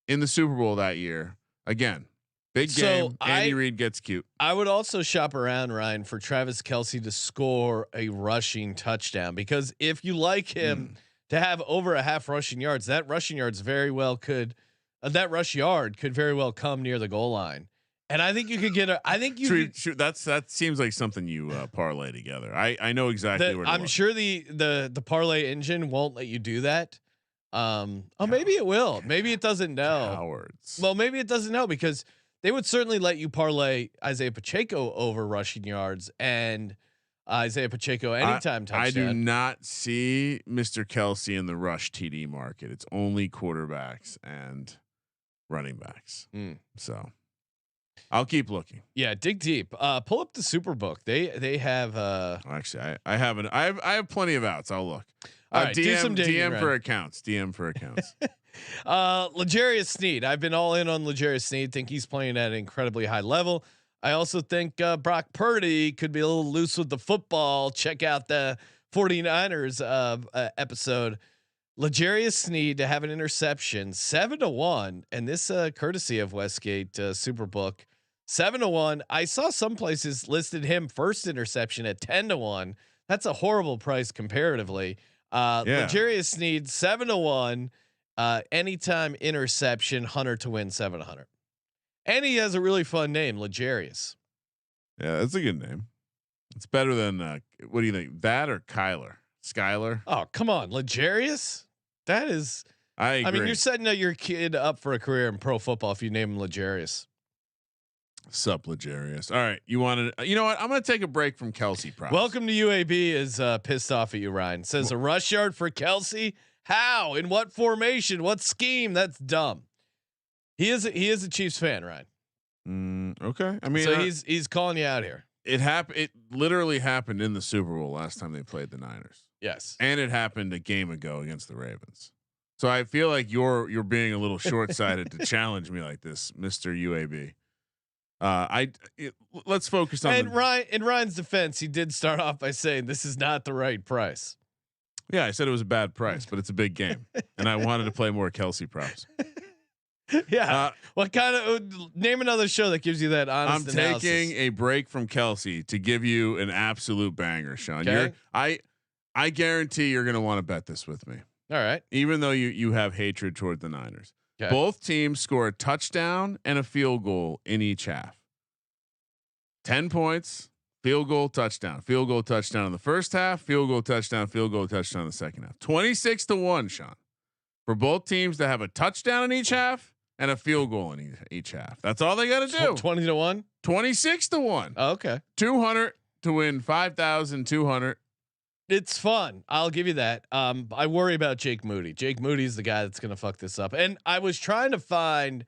in the Super Bowl that year. Again, big game. Andy Reid gets cute. I would also shop around, Ryan, for Travis Kelce to score a rushing touchdown, because if you like him to have over a half rushing yards, that rushing yards very well could, that rush yard could very well come near the goal line. And I think you could get that seems like something you parlay together. I know exactly where I'm sure the parlay engine won't let you do that. Maybe it will. Maybe it doesn't know. Cowards. Well, maybe it doesn't know, because they would certainly let you parlay Isiah Pacheco over rushing yards and Isiah Pacheco anytime touchdown. I do not see Mr. Kelce in the rush TD market. It's only quarterbacks and running backs. So I'll keep looking. Yeah, dig deep. Pull up the Superbook. They have. Actually, I haven't. I have plenty of outs. I'll look. All right, do some digging, DM for accounts. DM for accounts. L'Jarius Sneed. I've been all in on L'Jarius Sneed. Think he's playing at an incredibly high level. I also think Brock Purdy could be a little loose with the football. Check out the 49ers episode. L'Jarius Sneed to have an interception, 7-1, and this courtesy of Westgate Superbook, 7-1. I saw some places listed him first interception at 10-1. That's a horrible price comparatively. L'Jarius Sneed 7-1, anytime interception, Hunter to win 700. And he has a really fun name, L'Jarius. Yeah, that's a good name. It's better than what do you think? That or Skyler? Oh, come on, L'Jarius. That is. I agree. I mean, you're setting your kid up for a career in pro football if you name him L'Jarius. Sup, L'Jarius. All right, you wanted. You know what? I'm going to take a break from Kelce props. Welcome to UAB is pissed off at you, Ryan. Says a rush yard for Kelce. How? In what formation? What scheme? That's dumb. He is a Chiefs fan, Ryan. Okay. I mean, so he's calling you out here. It happened. It literally happened in the Super Bowl last time they played the Niners. Yes, and it happened a game ago against the Ravens. So I feel like you're being a little short-sighted to challenge me like this, Mr. UAB. Let's focus on. And in Ryan's defense, he did start off by saying this is not the right price. Yeah, I said it was a bad price, but it's a big game, and I wanted to play more Kelce props. Yeah. What kind of name another show that gives you that honest I'm analysis? taking a break from Kelce to give you an absolute banger, Sean. Okay. I guarantee you're going to want to bet this with me. All right. Even though you have hatred toward the Niners. Okay. Both teams score a touchdown and a field goal in each half. 10 points, field goal, touchdown in the first half, field goal, touchdown in the second half. 26-1, Sean, for both teams to have a touchdown in each half and a field goal in each half. That's all they got to do. 20-1, 26-1. Oh, okay. 200 to win 5,200. It's fun. I'll give you that. I worry about Jake Moody. Jake Moody's the guy that's going to fuck this up. And I was trying to find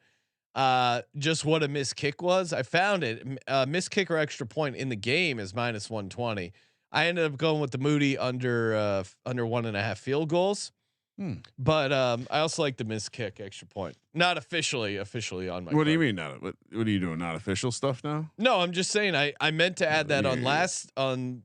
just what a missed kick was. I found it. Missed kick or extra point in the game is -120. I ended up going with the Moody under 1.5 field goals. But I also like the missed kick extra point. Not officially on my. What do you mean? What are you doing? Not official stuff now? No, I'm just saying. I meant to add that on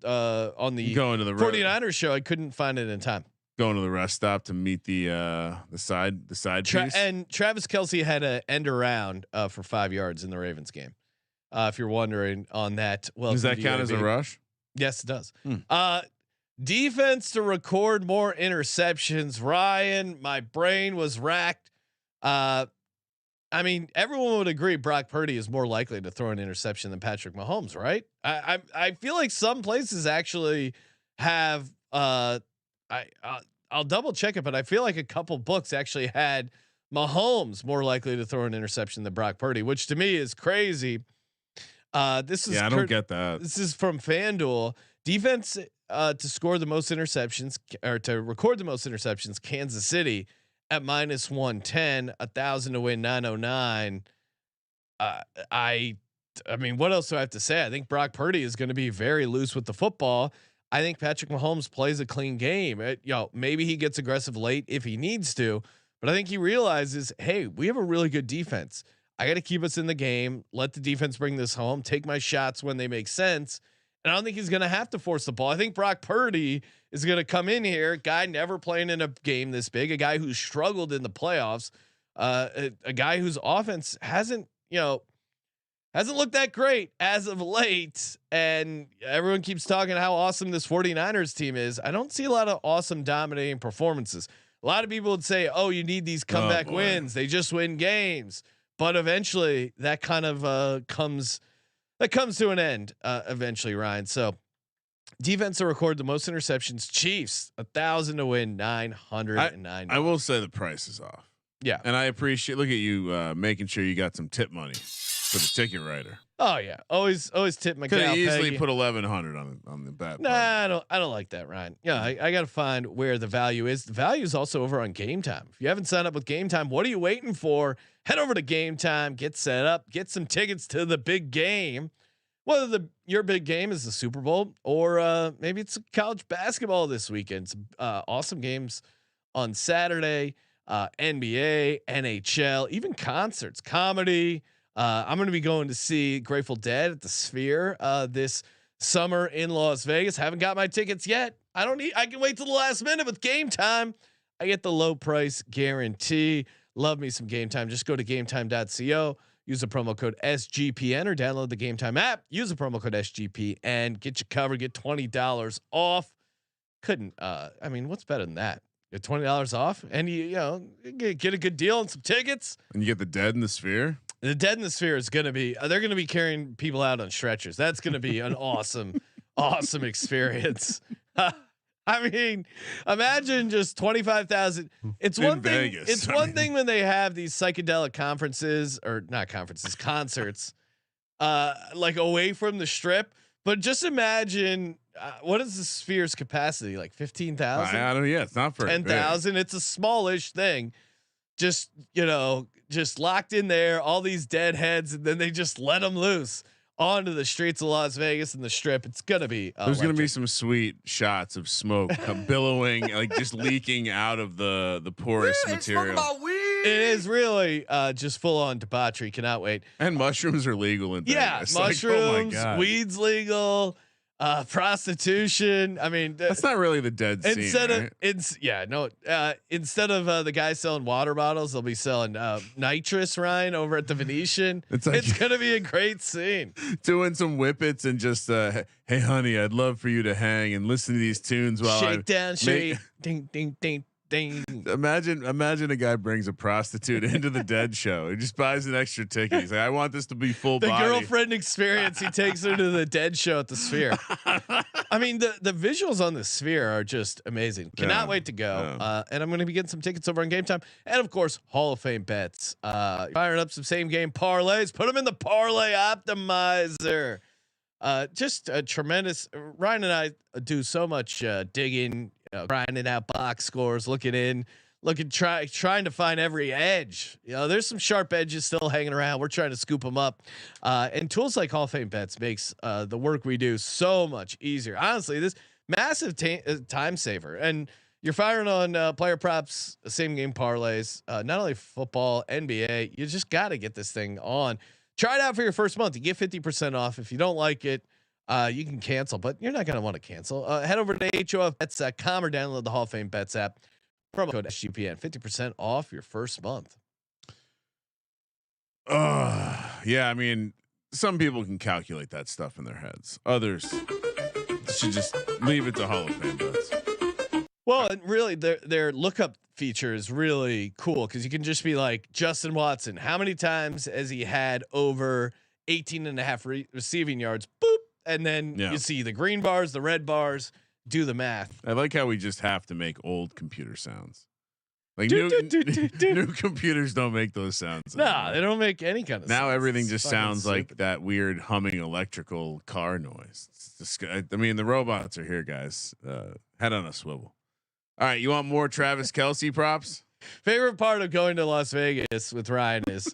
the going to the 49ers show. I couldn't find it in time. Going to the rest stop to meet the side piece. And Travis Kelce had an end around for 5 yards in the Ravens game. If you're wondering on that, well, does that count as a rush? Yes, it does. Defense to record more interceptions. Ryan, my brain was racked. I mean, everyone would agree Brock Purdy is more likely to throw an interception than Patrick Mahomes, right? I feel like some places actually have. I'll double check it, but I feel like a couple books actually had Mahomes more likely to throw an interception than Brock Purdy, which to me is crazy. This is I don't get that. This is from FanDuel. Defense to score the most interceptions or to record the most interceptions. Kansas City at -110, 1,000 to win 909. I mean, what else do I have to say? I think Brock Purdy is going to be very loose with the football. I think Patrick Mahomes plays a clean game. Maybe he gets aggressive late if he needs to, but I think he realizes, hey, we have a really good defense. I got to keep us in the game. Let the defense bring this home. Take my shots when they make sense. And I don't think he's going to have to force the ball. I think Brock Purdy is going to come in here, guy never playing in a game this big, a guy who's struggled in the playoffs, a guy whose offense hasn't looked that great as of late. And everyone keeps talking how awesome this 49ers team is. I don't see a lot of awesome dominating performances. A lot of people would say, oh, you need these comeback wins. They just win games. But eventually that kind of comes to an end eventually, Ryan. So defense to record the most interceptions. Chiefs 1,000 to win 909. I will say the price is off. Yeah, and I appreciate. Look at you making sure you got some tip money for the ticket writer. Oh yeah, always tip my. Could have easily put 1,100 on the bet. Nah, I don't like that, Ryan. Yeah, I got to find where the value is. The value is also over on Game Time. If you haven't signed up with Game Time, what are you waiting for? Head over to Game Time, get set up, get some tickets to the big game. Whether your big game is the Super Bowl or maybe it's college basketball this weekend. Some awesome games on Saturday. NBA, NHL, even concerts, comedy. I'm going to be going to see Grateful Dead at the Sphere this summer in Las Vegas. Haven't got my tickets yet. I can wait till the last minute with Game Time. I get the low price guarantee. Love me some Game Time. Just go to gametime.co. Use the promo code SGPN or download the Game Time app. Use the promo code SGPN. Get you covered. Get $20 off. I mean, what's better than that? Get $20 off, and you get a good deal on some tickets. And you get the Dead in the Sphere. The Dead in the Sphere is going to be. They're going to be carrying people out on stretchers. That's going to be an awesome experience. I mean, imagine just 25,000. It's one thing. Vegas. It's one thing when they have these psychedelic conferences or not conferences, concerts, like away from the Strip. But just imagine what is the Sphere's capacity? Like 15,000. I don't know. Yeah, it's not for 10,000. It's a smallish thing. Just locked in there. All these deadheads, and then they just let them loose onto the streets of Las Vegas and the Strip. It's gonna be. There's gonna be some sweet shots of smoke billowing, like just leaking out of the porous material. It is really just full on debauchery. Cannot wait. And mushrooms are legal in Vegas. Yeah, mushrooms, like, oh my God. weeds legal. Prostitution. I mean, That's not really the dead scene. instead Right? of it's yeah no instead of the guy selling water bottles, they'll be selling nitrous, Ryan, over at the Venetian. It's like- it's gonna be a great scene. Doing some whippets and just hey honey, I'd love for you to hang and listen to these tunes while Shake down, shake, make- ding ding ding ding. Imagine a guy brings a prostitute into the Dead show. He just buys an extra ticket. He's like, I want this to be full The body. girlfriend experience. He takes her to the Dead show at the Sphere. I mean, the visuals on the Sphere are just amazing. Cannot Yeah. wait to go. Yeah. And I'm going to be getting some tickets over on Game Time, and of course, Hall of Fame bets. Firing up some same game parlays. Put them in the parlay optimizer. Just a tremendous. Ryan and I do so much digging, grinding out box scores, trying to find every edge. There's some sharp edges still hanging around. We're trying to scoop them up, and tools like Hall of Fame bets makes the work we do so much easier. Honestly, this massive time saver, and you're firing on player props, same game parlays, not only football, NBA. You just got to get this thing on. Try it out for your first month. You get 50% off. If you don't like it, you can cancel, but you're not going to want to cancel. Head over to HOFBets.com or download the Hall of Fame Bets app. Promo code SGPN, 50% off your first month. Yeah, I mean, some people can calculate that stuff in their heads. Others should just leave it to Hall of Fame bets. Well, and really, their lookup feature is really cool because you can just be like, Justin Watson, how many times has he had over 18 and a half receiving yards? Boop. And then you see the green bars, the red bars, do the math. I like how we just have to make old computer sounds. Like new computers don't make those sounds. Nah, they don't make any kind of now sense. everything It's just fucking sounds like stupid. that weird humming electrical car noise. I mean, the robots are here, guys. Head on a swivel. All right, you want more Travis Kelce props? Favorite part of going to Las Vegas with Ryan is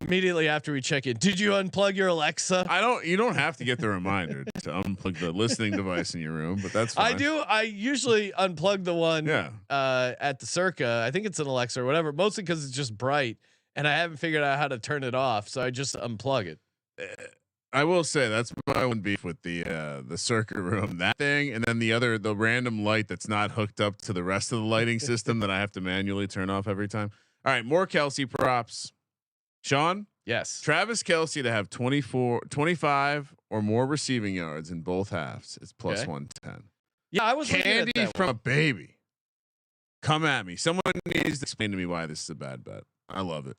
immediately after we check in. Did you unplug your Alexa? You don't have to get the reminder to unplug the listening device in your room, but that's fine. I do. I usually unplug the one Yeah. at the Circa. I think it's an Alexa or whatever, mostly because it's just bright and I haven't figured out how to turn it off. So I just unplug it. I will say that's my one beef with the circuit room, that thing, and then the random light that's not hooked up to the rest of the lighting system that I have to manually turn off every time. All right, more Kelce props. Sean? Yes. Travis Kelce to have 25 or more receiving yards in both halves. It's plus 110. Yeah, I was looking at Candy that from one. a baby. Come at me. Someone needs to explain to me why this is a bad bet. I love it.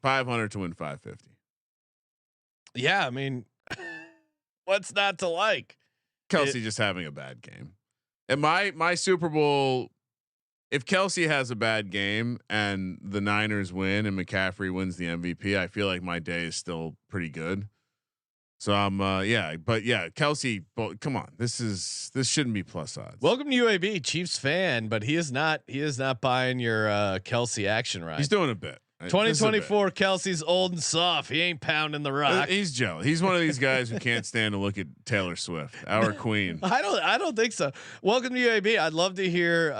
500 to win 550. Yeah, I mean, what's not to like? Kelce just having a bad game. And my Super Bowl, if Kelce has a bad game and the Niners win and McCaffrey wins the MVP, I feel like my day is still pretty good. So I'm Kelce, come on. This shouldn't be plus odds. Welcome to UAB, Chiefs fan, but he is not buying your Kelce action right. He's doing a bit. 2024 Kelsey's old and soft. He ain't pounding the rock. He's jealous. He's one of these guys who can't stand to look at Taylor Swift, our queen. I don't think so. Welcome to UAB. I'd love to hear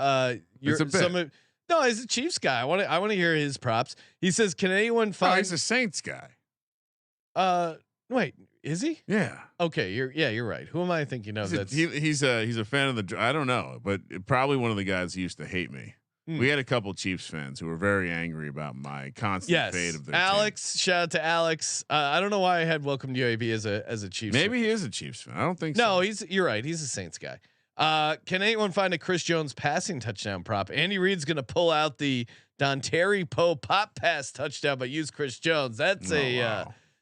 no, he's a Chiefs guy. I want to hear his props. He says, "Can anyone find?" He's a Saints guy. Wait, is he? Yeah. Okay, you're right. Who am I thinking of? He's a fan of the. I don't know, but probably one of the guys who used to hate me. We had a couple Chiefs fans who were very angry about my constant fade of their Alex. team. Shout out to Alex. I don't know why I had welcome to UAB as a Chiefs. Maybe he is a Chiefs fan. I don't think no, so. you're right. He's a Saints guy. Can anyone find a Chris Jones passing touchdown prop? Andy Reid's going to pull out the Dontari Poe pop pass touchdown, but use Chris Jones. That's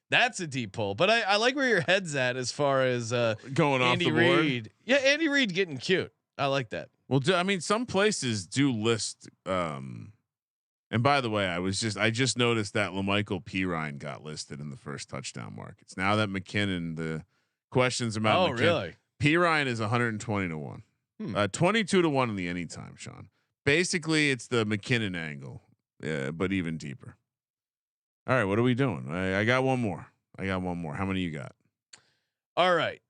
that's a deep pull. But I like where your head's at as far as going off Andy the board. Reid. Yeah, Andy Reid getting cute. I like that. Well, I mean, some places do list. And by the way, I just noticed that LaMichael Pirine got listed in the first touchdown markets. Now that McKinnon, the questions about McKinnon, really? Pirine is 120 to 1, 22 to 1 in the anytime. Sean, basically, it's the McKinnon angle, but even deeper. All right, what are we doing? I got one more. How many you got? All right.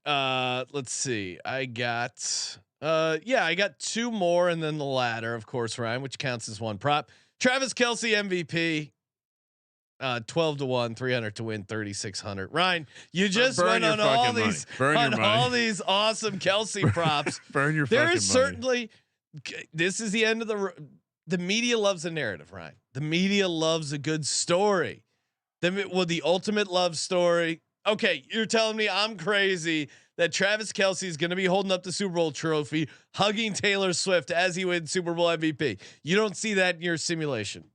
Let's see. I got two more and then the latter, of course, Ryan, which counts as one prop. Travis Kelce MVP. 12 to 1, 300 to win, 3,600. Ryan, you just Burn went your on all fucking these money. all these awesome Kelce props. Burn your There fucking is money. certainly this is the end of the media loves a narrative, Ryan. The media loves a good story. The ultimate love story. Okay, you're telling me I'm crazy that Travis Kelce is going to be holding up the Super Bowl trophy, hugging Taylor Swift as he wins Super Bowl MVP. You don't see that in your simulation.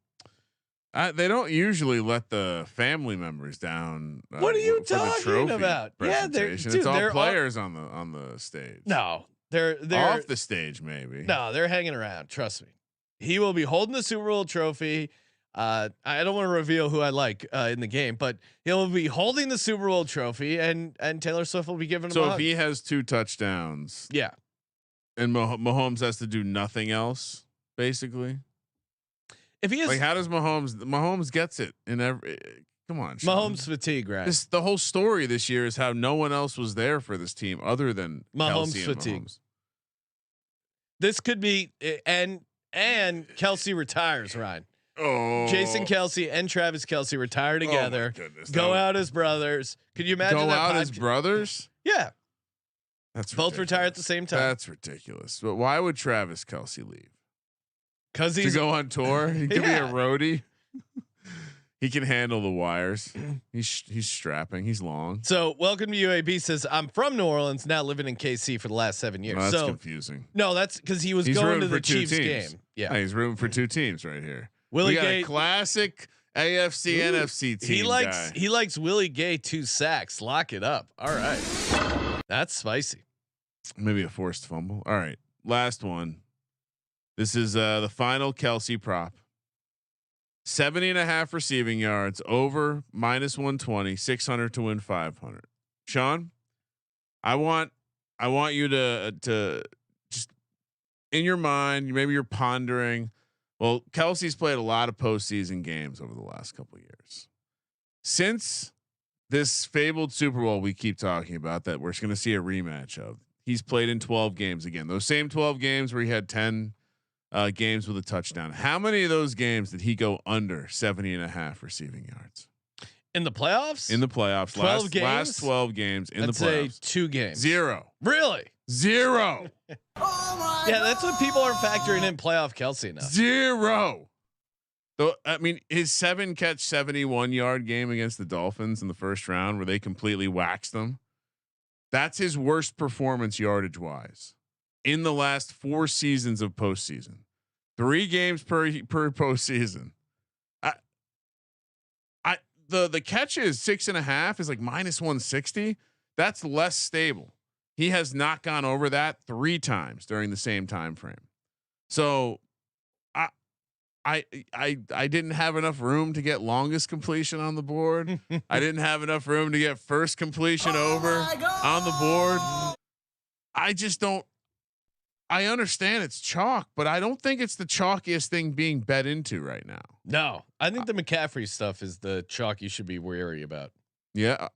They don't usually let the family members down. What are you for the talking trophy about? Yeah, presentation. It's all players on the stage. No, they're off the stage, maybe. No, they're hanging around. Trust me. He will be holding the Super Bowl trophy. I don't want to reveal who I like in the game, but he'll be holding the Super Bowl trophy, and Taylor Swift will be giving him. So a if hug. he has 2 touchdowns, Yeah, and Mahomes has to do nothing else, basically. if he is Like, how does Mahomes gets it in every? Come on, Sean. Mahomes fatigue, right? The whole story this year is how no one else was there for this team other than Mahomes Kelce and fatigue. Mahomes. This could be and Kelce retires, Ryan. Oh, Jason Kelce and Travis Kelce retire together. Oh my goodness. Go out as brothers. Could you imagine Go that out as brothers. Yeah, That's both retire at the same time. That's ridiculous. But why would Travis Kelce leave? Because To he's go on tour? He could Yeah. be a roadie. He can handle the wires. He's strapping. He's long. so. Welcome to UAB. Says I'm from New Orleans, now living in KC for the last 7 years. Oh, that's so confusing. no, that's because he was He's going rooting to the for 2 Chiefs teams. game. Yeah, Hey, he's rooting for 2 teams right here. Willie we got Gay. a classic AFC NFC team. He likes Willie Gay 2 sacks. Lock it up. All right, that's spicy. Maybe a forced fumble. All right, last one. This is the final Kelce prop. 70.5 receiving yards, over -120, 600 to win 500. Sean, I want you to just in your mind, maybe you're pondering. Well, Kelce's played a lot of postseason games over the last couple of years. Since this fabled Super Bowl we keep talking about that we're going to see a rematch of, he's played in 12 games again. Those same 12 games where he had 10 games with a touchdown. How many of those games did he go under 70.5 receiving yards In the playoffs? in the playoffs? 12 games? Last 12 games in I'd the say playoffs. 2 games. 0. Really? 0. Yeah, that's what people aren't factoring in playoff Kelce enough. 0. Though, I mean, his 7-catch, 71-yard game against the Dolphins in the first round, where they completely waxed them. That's his worst performance yardage wise in the last 4 seasons of postseason. 3 games per postseason. The catches 6.5 is like -160. That's less stable. He has not gone over that 3 times during the same time frame. So I didn't have enough room to get longest completion on the board. I didn't have enough room to get first completion over on the board. I just don't. I understand it's chalk, but I don't think it's the chalkiest thing being bet into right now. No, I think the McCaffrey stuff is the chalk you should be wary about. Yeah,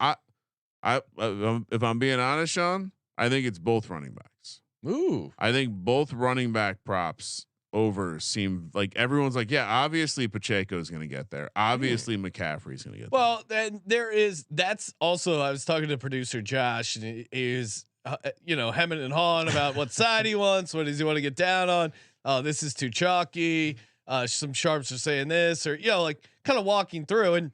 if I'm being honest, Sean, I think it's both running backs. Ooh, I think both running back props over seem like everyone's like, yeah, obviously Pacheco is going to get there. Obviously McCaffrey's going to get there. well, then that's also, I was talking to producer Josh, and he was, hemming and hawing about what side he wants. What does he want to get down on? Oh, this is too chalky. Some sharps are saying this, or, like kind of walking through. And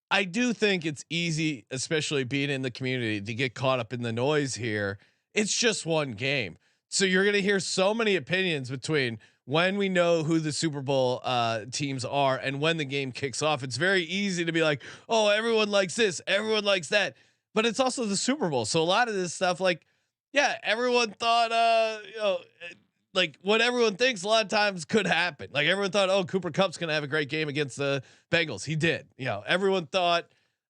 I do think it's easy, especially being in the community, to get caught up in the noise here. It's just one game. So you're going to hear so many opinions between when we know who the Super Bowl teams are and when the game kicks off. It's very easy to be like, oh, everyone likes this, everyone likes that, but it's also the Super Bowl. So a lot of this stuff, like, yeah, everyone thought, like what everyone thinks a lot of times could happen. Like everyone thought, oh, Cooper Kupp's going to have a great game against the Bengals. He did. Everyone thought,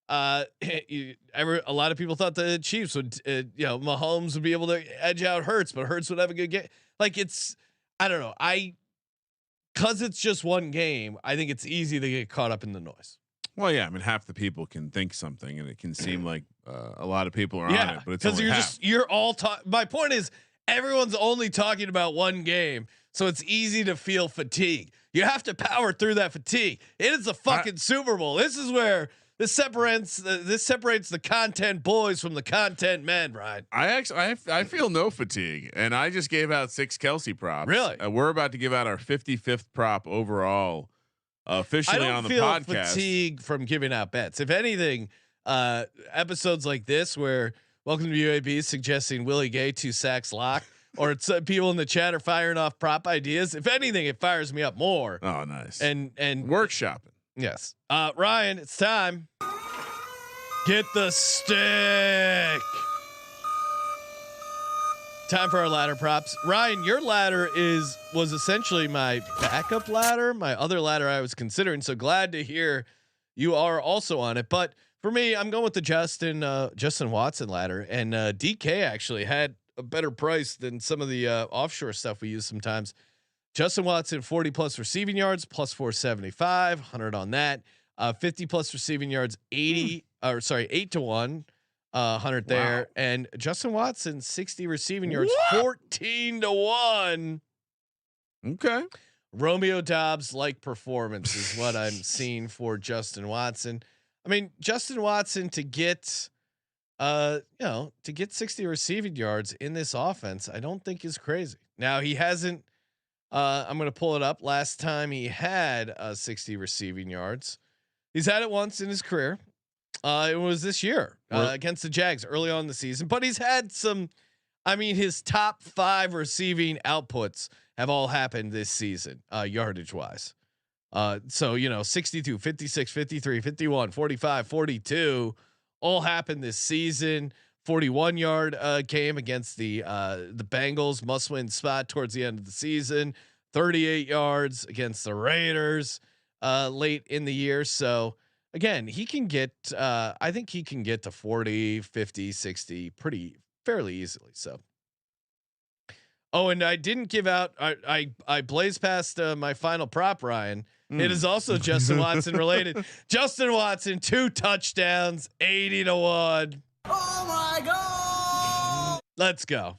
a lot of people thought the Chiefs would, Mahomes would be able to edge out Hurts, but Hurts would have a good game. Like I don't know. Cause it's just one game. I think it's easy to get caught up in the noise. Well, yeah, I mean, half the people can think something, and it can seem like a lot of people are on it, but it's because only half. you're all talking. My point is, everyone's only talking about one game. so it's easy to feel fatigue. You have to power through that fatigue. It is the fucking Super Bowl. This is where this separates the content boys from the content men, Ryan. I feel no fatigue, and I just gave out 6 Kelce props. Really? We're about to give out our 55th prop overall officially on the podcast. I don't feel fatigue from giving out bets. If anything, episodes like this where Welcome to UAB suggesting Willie Gay 2 sacks lock, or it's people in the chat are firing off prop ideas. If anything, it fires me up more. Oh, nice. And workshopping. Yes. Ryan, it's time. Get the stick. Time for our ladder props. Ryan, your ladder was essentially my backup ladder, my other ladder I was considering. So glad to hear you are also on it. But for me, I'm going with the Justin Watson ladder, and DK actually had a better price than some of the offshore stuff we use sometimes. Justin Watson 40+ receiving yards plus 475, 100 on that. 50+ receiving yards 8 to 1, 100 there. Wow. And Justin Watson 60 receiving yards 14 to 1. Okay. Romeo Dobbs like performance is what I'm seeing for Justin Watson. I mean, Justin Watson to get 60 receiving yards in this offense, I don't think is crazy. Now he hasn't. I'm going to pull it up. Last time he had 60 receiving yards, he's had it once in his career. It was this year against the Jags early on in the season, but he's had some. I mean, his top 5 receiving outputs have all happened this season, yardage wise. So 62, 56, 53, 51, 45, 42 all happened this season. 41 yard game against the Bengals, must win spot towards the end of the season. 38 yards against the Raiders late in the year. So again, he can get I think he can get to 40, 50, 60 fairly easily. So oh, and I didn't give out I blazed past my final prop, Ryan. It is also Justin Watson related. Justin Watson 2 touchdowns, 80 to 1. Oh my God! Let's go.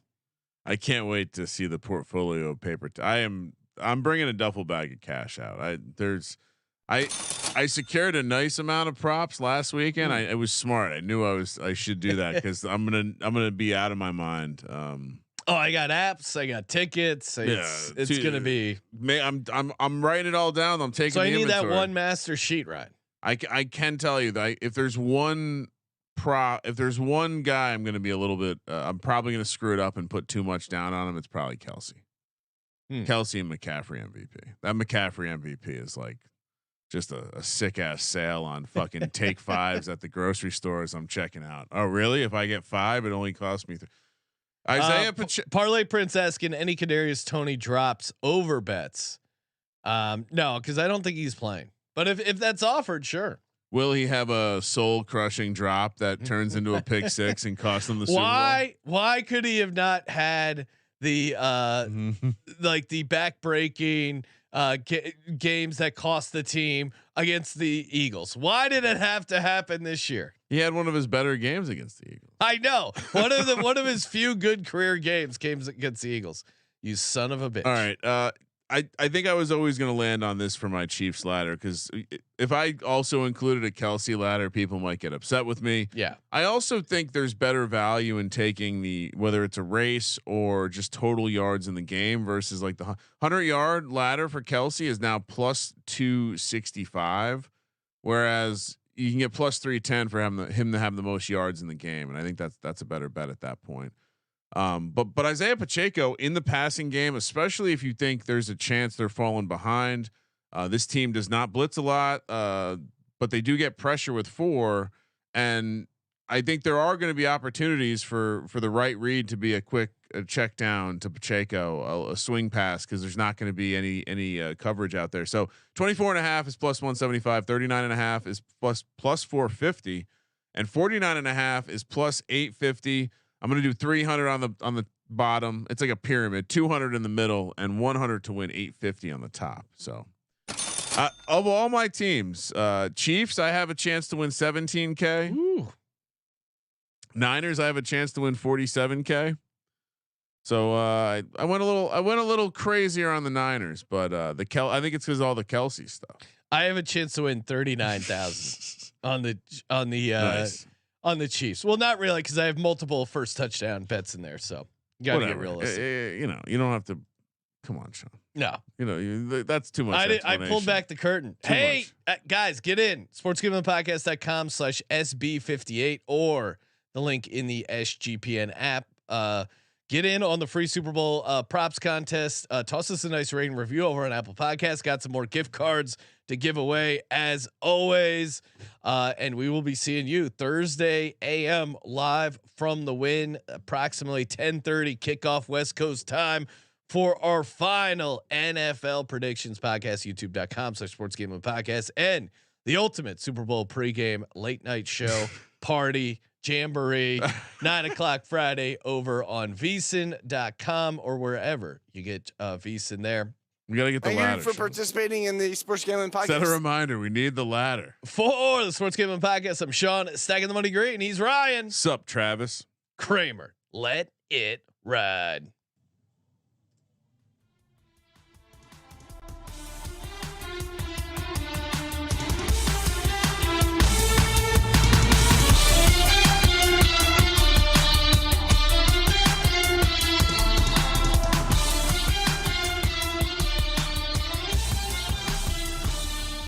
I can't wait to see the portfolio of paper. I'm bringing a duffel bag of cash out. I secured a nice amount of props last weekend. It was smart. I knew I should do that because I'm gonna be out of my mind. I got apps. I got tickets. It's gonna be. I'm writing it all down. I'm taking. So I need inventory. that one master sheet, right? I can tell you that if there's one guy, I'm gonna be a little bit. I'm probably gonna screw it up and put too much down on him. It's probably Kelce. Kelce and McCaffrey MVP. That McCaffrey MVP is like just a sick ass sale on fucking take 5s at the grocery stores. I'm checking out. Oh really? If I get 5, it only costs me. Isiah Parlay Prince asking any Kadarius Toney drops over bets. No, because I don't think he's playing. But if that's offered, sure. Will he have a soul crushing drop that turns into a pick 6 and cost him the Super Bowl? Why could he have not had the like the back-breaking games that cost the team against the Eagles? Why did it have to happen this year? He had one of his better games against the Eagles. I know one of his few good career games came against the Eagles. You son of a bitch. All right. I think I was always going to land on this for my Chiefs ladder because if I also included a Kelce ladder, people might get upset with me. Yeah. I also think there's better value in taking whether it's a race or just total yards in the game versus like the 100-yard ladder for Kelce is now plus 265, whereas you can get plus 310 for him to have the most yards in the game, and I think that's a better bet at that point. But Isiah Pacheco in the passing game, especially if you think there's a chance they're falling behind, this team does not blitz a lot, but they do get pressure with 4, and I think there are going to be opportunities for the right read to be a quick check down to Pacheco, a swing pass, because there's not going to be any coverage out there. So 24.5 is plus 175, 39.5 is plus 450, and 49.5 is plus 850. I'm going to do 300 on the bottom. It's like a pyramid, 200 in the middle and 100 to win 850 on the top. So of all my teams, Chiefs, I have a chance to win 17K. Ooh. Niners, I have a chance to win 47K. So I went a little crazier on the Niners, but I think it's because all the Kelce stuff. I have a chance to win 39,000 on the Nice. on the Chiefs. Well, not really, because I have multiple first touchdown bets in there. So you got to get realistic. You don't have to. Come on, Sean. No, that's too much. I pulled back the curtain. Guys, get in sportsgamblingpodcast.com/SB58 or the link in the SGPN app. Get in on the free Super Bowl props contest. Toss us a nice rating review over on Apple Podcasts. Got some more gift cards to give away as always. And we will be seeing you Thursday AM live from the Win, approximately 10:30 kickoff West Coast time for our final NFL predictions podcast. YouTube.com/sportsgamblingpodcast and the ultimate Super Bowl pregame late night show party. Jamboree 9:00 Friday over on VSiN.com or wherever you get VSiN there. We got to get the ladder for participating in the Sports Gambling Podcast. Set a reminder. We need the ladder for the Sports Gambling Podcast. I'm Sean, stacking the money green. He's Ryan. Sup, Travis. Kramer. Let it ride.